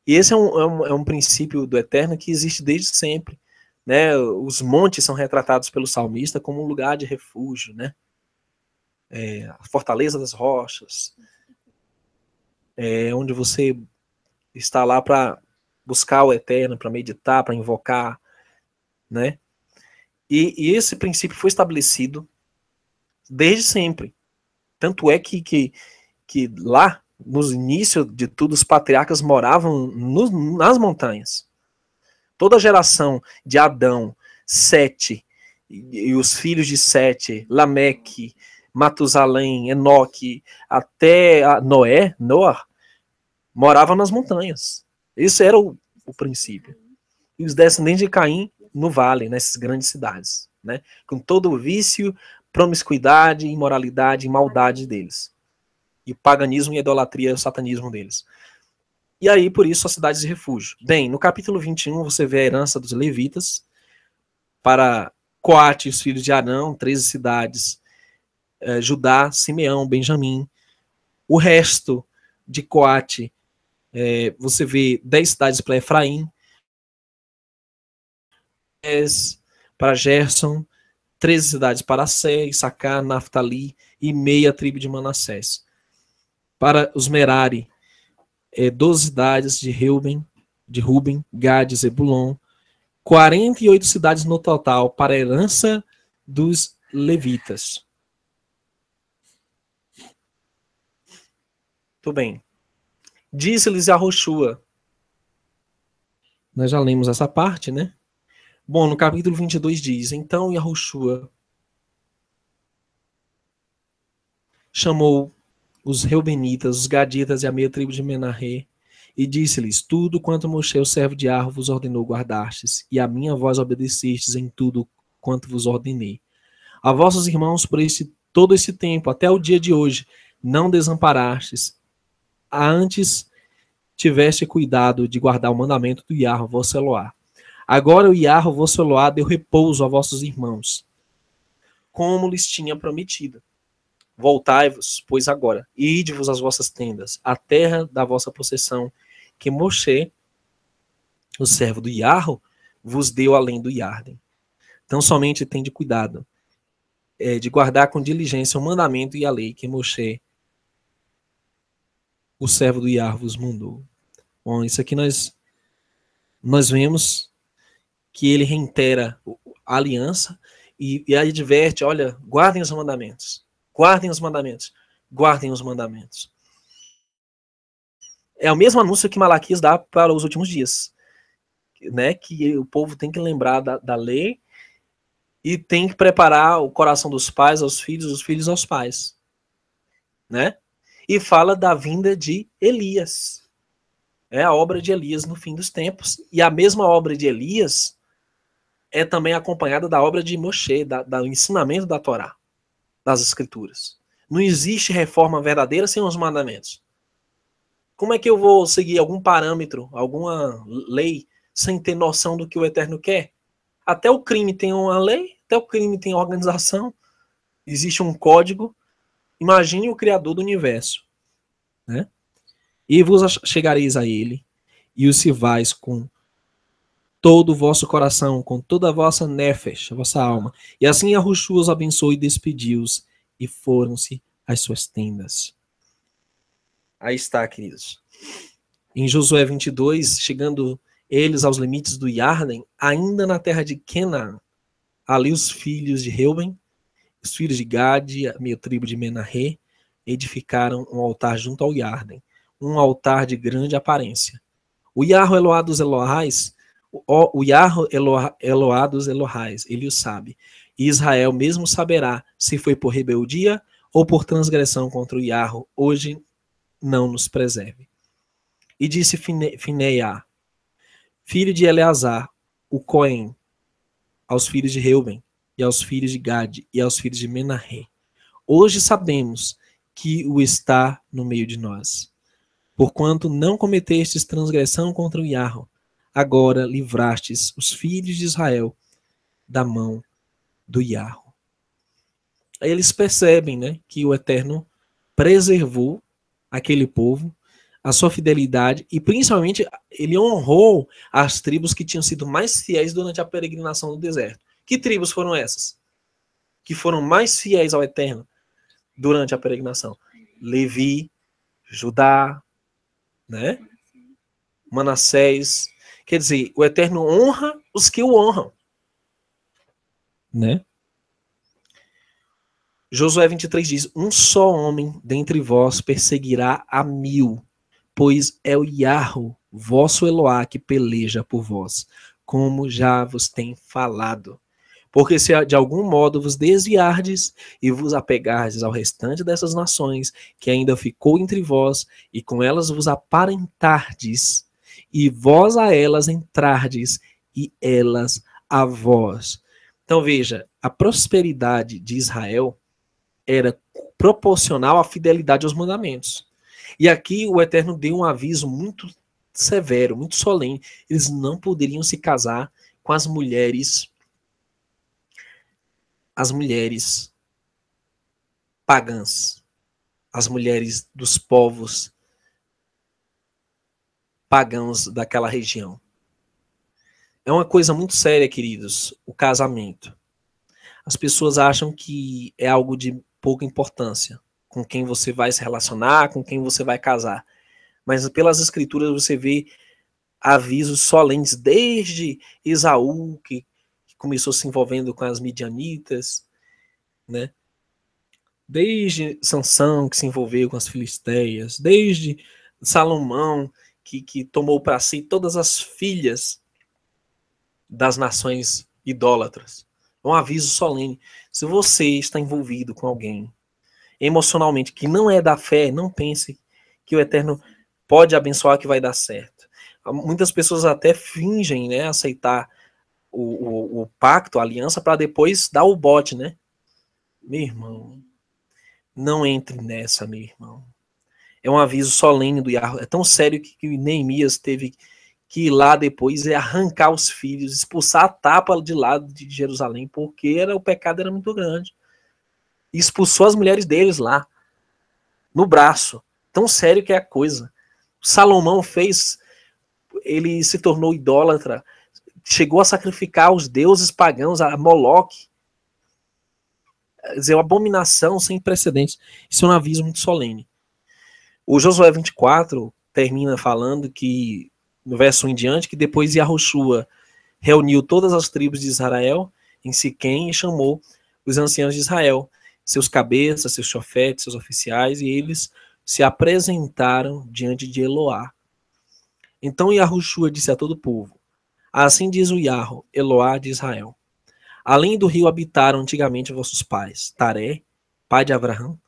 S1: E esse é um princípio do Eterno que existe desde sempre. Né? Os montes são retratados pelo salmista como um lugar de refúgio, né? A fortaleza das rochas, onde você está lá para buscar o Eterno, para meditar, para invocar, né? E esse princípio foi estabelecido desde sempre. Tanto é que lá, nos inícios de tudo, os patriarcas moravam nas montanhas. Toda a geração de Adão, Sete, e os filhos de Sete, Lameque, Matusalém, Enoque, até Noé, moravam nas montanhas. Esse era o princípio. E os descendentes de Caim no vale, nessas grandes cidades, né? Com todo o vício, promiscuidade, imoralidade e maldade deles. E o paganismo e a idolatria e o satanismo deles. E aí, por isso, as cidades de refúgio. Bem, no capítulo 21, você vê a herança dos levitas para Coate e os filhos de Arão, 13 cidades, Judá, Simeão, Benjamim. O resto de Coate, você vê 10 cidades para Efraim, para Gerson, 13 cidades para Assé, Issacar, Naftali e meia tribo de Manassés. Para os Merari, 12 cidades de Ruben, Gad, Zebulon, 48 cidades no total para a herança dos levitas. Muito bem. Disse-lhes Yahoshua. Nós já lemos essa parte, né? Bom, no capítulo 22 diz: Então Yahoshua chamou os Reubenitas, os Gaditas e a meia tribo de Menahé, e disse-lhes: Tudo quanto Moshe, o servo de Arro, vos ordenou guardastes, e a minha voz obedecestes em tudo quanto vos ordenei. A vossos irmãos, por todo esse tempo, até o dia de hoje, não desamparastes, antes tiveste cuidado de guardar o mandamento do Yahweh, vosso Eloá. Agora o Yahweh, vosso Eloá, deu repouso a vossos irmãos, como lhes tinha prometido. Voltai-vos, pois agora, e ide-vos às vossas tendas, a terra da vossa possessão, que Moshe, o servo do Yahweh, vos deu além do Yarden. Então somente tende cuidado de guardar com diligência o mandamento e a lei que Moshe, o servo do Yahweh, vos mandou. Bom, isso aqui nós vemos que ele reitera a aliança e adverte, olha, guardem os mandamentos. Guardem os mandamentos. Guardem os mandamentos. É o mesmo anúncio que Malaquias dá para os últimos dias. Né? Que o povo tem que lembrar da lei e tem que preparar o coração dos pais aos filhos, os filhos aos pais. Né? E fala da vinda de Elias. É a obra de Elias no fim dos tempos. E a mesma obra de Elias é também acompanhada da obra de Moshe, do ensinamento da Torá, das Escrituras. Não existe reforma verdadeira sem os mandamentos. Como é que eu vou seguir algum parâmetro, alguma lei, sem ter noção do que o Eterno quer? Até o crime tem uma lei, até o crime tem organização, existe um código. Imagine o Criador do universo. Né? E vos chegareis a ele, e os servais com todo o vosso coração, com toda a vossa nefesh, a vossa alma. E assim Yahushua os abençoou e despediu-os, e foram-se às suas tendas. Aí está, queridos. Em Josué 22, chegando eles aos limites do Yarden, ainda na terra de Canaã, ali os filhos de Reuben, os filhos de Gade, a meia tribo de Menahé, edificaram um altar junto ao Yarden, um altar de grande aparência. O Yahweh Eloá dos Elohais, o Yahweh Eloá dos Elohais, ele o sabe. E Israel mesmo saberá se foi por rebeldia ou por transgressão contra o Yahweh, hoje não nos preserve. E disse Fineia, filho de Eleazar, o Cohen, aos filhos de Reuben, e aos filhos de Gade, e aos filhos de Menahé. Hoje sabemos que o está no meio de nós. porquanto não cometestes transgressão contra o Iarro, agora livrastes os filhos de Israel da mão do Iarro. Aí eles percebem, né, que o Eterno preservou aquele povo, a sua fidelidade, e principalmente ele honrou as tribos que tinham sido mais fiéis durante a peregrinação no deserto. Que tribos foram essas? Que foram mais fiéis ao Eterno durante a peregrinação? Levi, Judá, né? Manassés. Quer dizer, o Eterno honra os que o honram, né? Josué 23 diz: um só homem dentre vós perseguirá a 1000, pois é o Iarro, vosso Eloá, que peleja por vós, como já vos tem falado. Porque se de algum modo vos desviardes e vos apegardes ao restante dessas nações, que ainda ficou entre vós, e com elas vos aparentardes, e vós a elas entrardes, e elas a vós. Então veja, a prosperidade de Israel era proporcional à fidelidade aos mandamentos. E aqui o Eterno deu um aviso muito severo, muito solene. Eles não poderiam se casar com as mulheres pagãs, as mulheres dos povos pagãos daquela região. É uma coisa muito séria, queridos, o casamento. As pessoas acham que é algo de pouca importância, com quem você vai se relacionar, com quem você vai casar. Mas pelas escrituras você vê avisos solenes desde Esaú, que começou se envolvendo com as midianitas, né? Desde Sansão, que se envolveu com as filisteias, desde Salomão, que tomou para si todas as filhas das nações idólatras. É um aviso solene. Se você está envolvido com alguém emocionalmente que não é da fé, não pense que o Eterno pode abençoar, que vai dar certo. Muitas pessoas até fingem, né, aceitar o pacto, a aliança, para depois dar o bote, né? Meu irmão, não entre nessa, meu irmão. É um aviso solene do Yahweh. É tão sério que Neemias teve que ir lá depois e arrancar os filhos, expulsar a tapa de lado de Jerusalém, porque o pecado era muito grande. E expulsou as mulheres deles lá, no braço. Tão sério que é a coisa. Salomão fez, ele se tornou idólatra, chegou a sacrificar os deuses pagãos, a Moloque. Quer dizer, uma abominação sem precedentes. Isso é um aviso muito solene. O Josué 24 termina falando que, no verso 1 em diante, que depois Yahushua reuniu todas as tribos de Israel em Siquém e chamou os anciãos de Israel, seus cabeças, seus chofetes, seus oficiais, e eles se apresentaram diante de Eloá. Então Yahushua disse a todo o povo: assim diz o Yahweh, Eloá de Israel: além do rio habitaram antigamente vossos pais, Taré, pai de Abraão,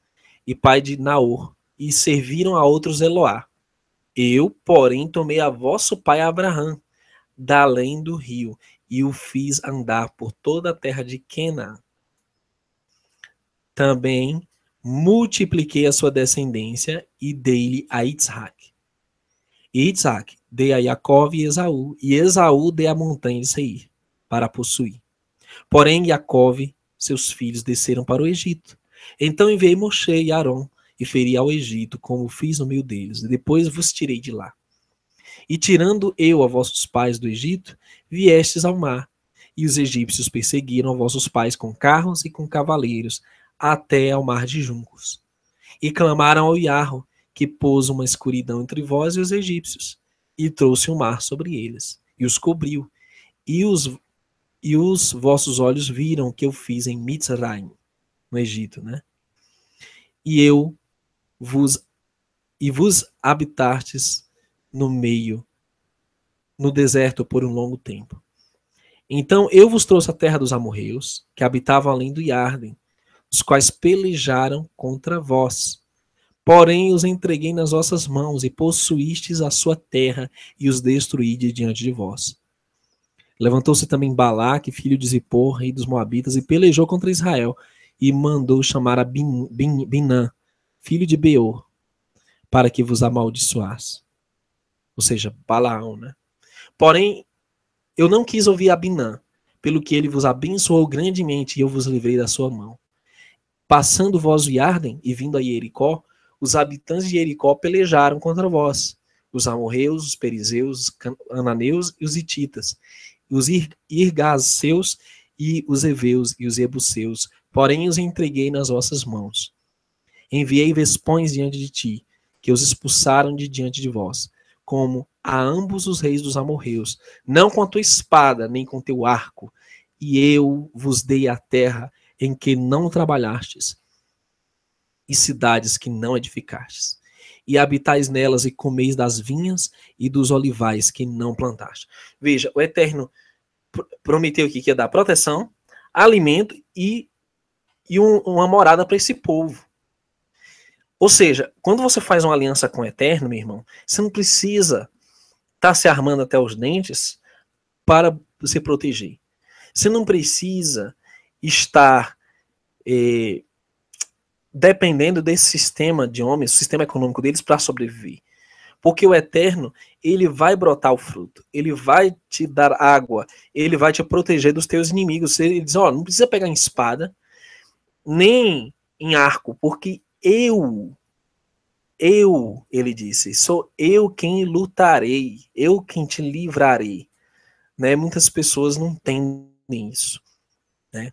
S1: e pai de Naor, e serviram a outros Eloá. Eu, porém, tomei a vosso pai Abraão, da além do rio, e o fiz andar por toda a terra de Quena. Também multipliquei a sua descendência e dei-lhe a Isaac. E Isaac dei a Jacó e Esaú dei a montanha de Seir, para possuir. Porém, Jacó, seus filhos, desceram para o Egito. Então enviei Moshe e Arão, e feri ao Egito, como fiz no meio deles, e depois vos tirei de lá. E tirando eu a vossos pais do Egito, viestes ao mar, e os egípcios perseguiram a vossos pais com carros e com cavaleiros, até ao mar de juncos. E clamaram ao Iarro, que pôs uma escuridão entre vós e os egípcios, e trouxe um mar sobre eles, e os cobriu, e os vossos olhos viram o que eu fiz em Mitzraim, no Egito, né? E vos habitastes no deserto por um longo tempo. Então eu vos trouxe a terra dos amorreus, que habitavam além do Iarden, os quais pelejaram contra vós. Porém os entreguei nas vossas mãos, e possuístes a sua terra, e os destruí diante de vós. Levantou-se também Balaque, filho de Zippor, rei dos Moabitas, e pelejou contra Israel, e mandou chamar a Binã, filho de Beor, para que vos amaldiçoasse. Ou seja, Balaão, né? Porém, eu não quis ouvir Abinã, pelo que ele vos abençoou grandemente e eu vos livrei da sua mão. Passando vós o Iarden e vindo a Jericó, os habitantes de Jericó pelejaram contra vós, os amorreus, os perizeus, os cananeus e os hititas, os irgazeus e os heveus e os jebuseus, porém os entreguei nas vossas mãos. Enviei vespões diante de ti, que os expulsaram de diante de vós, como a ambos os reis dos amorreus, não com a tua espada, nem com teu arco, e eu vos dei a terra em que não trabalhastes, e cidades que não edificastes. E habitais nelas e comeis das vinhas e dos olivais que não plantaste. Veja, o Eterno prometeu aqui que ia dar proteção, alimento e uma morada para esse povo. Ou seja, quando você faz uma aliança com o Eterno, meu irmão, você não precisa estar se armando até os dentes para se proteger. Você não precisa estar dependendo desse sistema de homens, sistema econômico deles para sobreviver. Porque o Eterno, ele vai brotar o fruto, ele vai te dar água, ele vai te proteger dos teus inimigos. Ele diz, ó, não precisa pegar em espada, nem em arco, porque ele disse, sou eu quem lutarei, eu quem te livrarei. Né? Muitas pessoas não entendem isso. Né?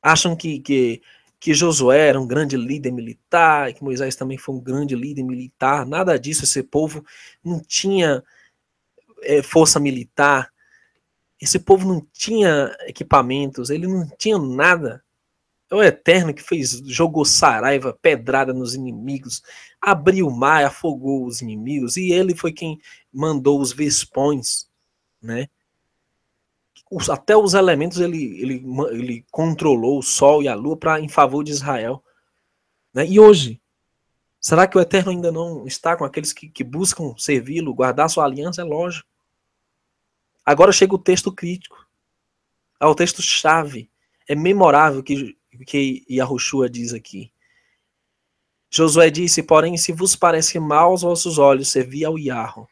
S1: Acham que Josué era um grande líder militar, que Moisés também foi um grande líder militar. Nada disso, esse povo não tinha força militar, esse povo não tinha equipamentos, ele não tinha nada. É o Eterno que jogou saraiva, pedrada nos inimigos, abriu o mar, afogou os inimigos, e ele foi quem mandou os vespões, né? Até os elementos ele controlou o sol e a lua em favor de Israel. Né? E hoje, será que o Eterno ainda não está com aqueles que buscam servi-lo, guardar sua aliança? É lógico. Agora chega o texto crítico, é o texto chave, é memorável que Yahushua diz aqui. Josué disse, porém, se vos parece mal aos vossos olhos servir ao Yahweh,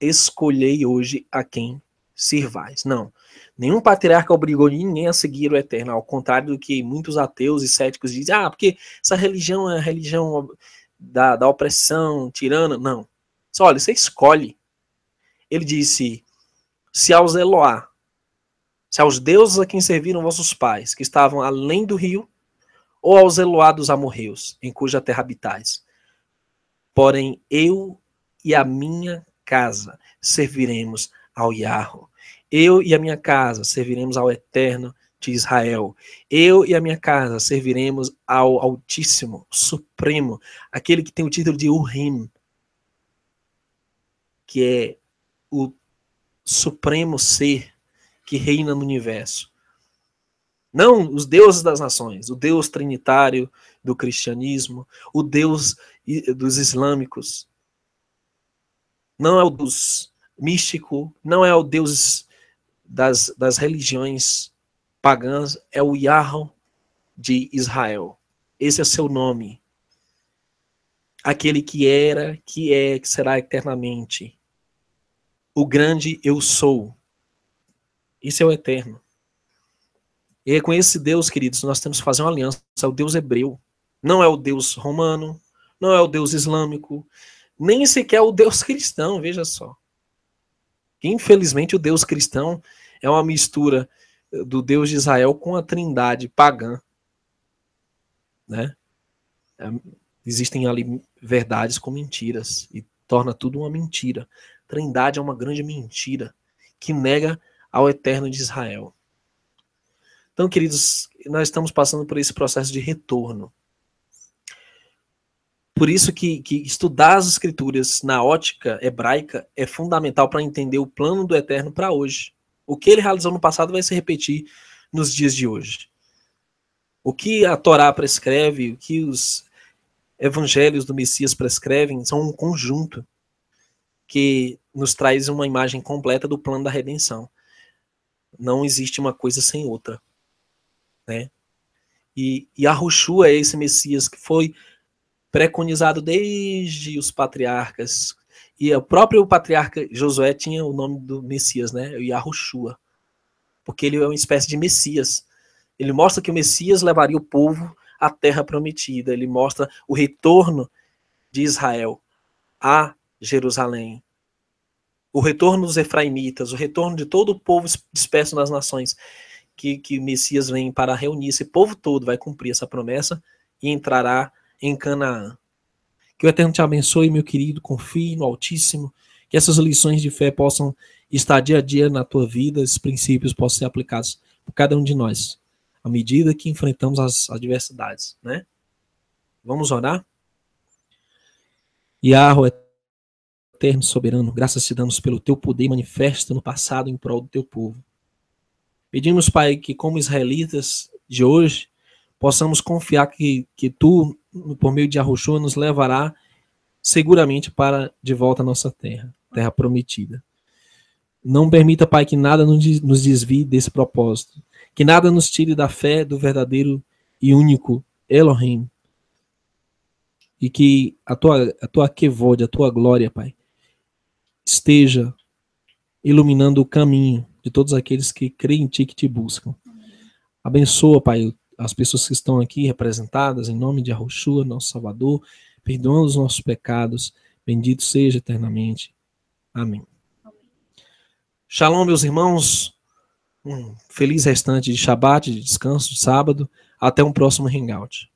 S1: escolhei hoje a quem sirvais. Não, nenhum patriarca obrigou ninguém a seguir o Eterno, ao contrário do que muitos ateus e céticos dizem, porque essa religião é a religião da opressão tirana. Não, só olha, você escolhe. Ele disse, se aos Eloá, se aos deuses a quem serviram vossos pais, que estavam além do rio, ou aos Eloá dos amorreus, em cuja terra habitais. Porém, eu e a minha casa serviremos ao Yahweh. Eu e a minha casa serviremos ao Eterno de Israel. Eu e a minha casa serviremos ao Altíssimo, Supremo, aquele que tem o título de Urim, que é o supremo ser que reina no universo. Não os deuses das nações, o Deus trinitário do cristianismo, o Deus dos islâmicos. Não é o Deus místico, não é o Deus das religiões pagãs, é o Yahweh de Israel. Esse é seu nome. Aquele que era, que é, que será eternamente. O grande eu sou. Esse é o eterno. E é com esse Deus, queridos, nós temos que fazer uma aliança. É o Deus hebreu. Não é o Deus romano, não é o Deus islâmico, nem sequer o Deus cristão, veja só. Infelizmente, o Deus cristão é uma mistura do Deus de Israel com a trindade pagã. Né? Existem ali verdades com mentiras e torna tudo uma mentira. Trindade é uma grande mentira que nega ao Eterno de Israel. Então, queridos, nós estamos passando por esse processo de retorno. Por isso que estudar as escrituras na ótica hebraica é fundamental para entender o plano do Eterno para hoje. O que ele realizou no passado vai se repetir nos dias de hoje. O que a Torá prescreve, o que os evangelhos do Messias prescrevem, são um conjunto que nos traz uma imagem completa do plano da redenção. Não existe uma coisa sem outra. Né? E Yahushua é esse Messias que foi preconizado desde os patriarcas. E o próprio patriarca Josué tinha o nome do Messias, né? O Yahushua. Porque ele é uma espécie de Messias. Ele mostra que o Messias levaria o povo à terra prometida. Ele mostra o retorno de Israel a Jerusalém. O retorno dos efraimitas, o retorno de todo o povo disperso nas nações, que o Messias vem para reunir esse povo todo, vai cumprir essa promessa e entrará em Canaã. Que o Eterno te abençoe, meu querido, confie no Altíssimo, que essas lições de fé possam estar dia a dia na tua vida, esses princípios possam ser aplicados por cada um de nós, à medida que enfrentamos as adversidades, né? Vamos orar? Yahweh, Eterno soberano, graças te damos pelo teu poder manifesto no passado em prol do teu povo. Pedimos, Pai, que como israelitas de hoje, possamos confiar que tu, por meio de Yahushua, nos levará seguramente para de volta à nossa terra, terra prometida. Não permita, Pai, que nada nos desvie desse propósito, que nada nos tire da fé do verdadeiro e único Elohim, e que a tua kevod, a tua glória, Pai, esteja iluminando o caminho de todos aqueles que creem em ti, que te buscam. Abençoa, Pai, as pessoas que estão aqui representadas, em nome de Yahushua, nosso Salvador, perdoando os nossos pecados, bendito seja eternamente. Amém. Shalom, meus irmãos, um feliz restante de Shabat, de descanso, de sábado, até um próximo Hangout.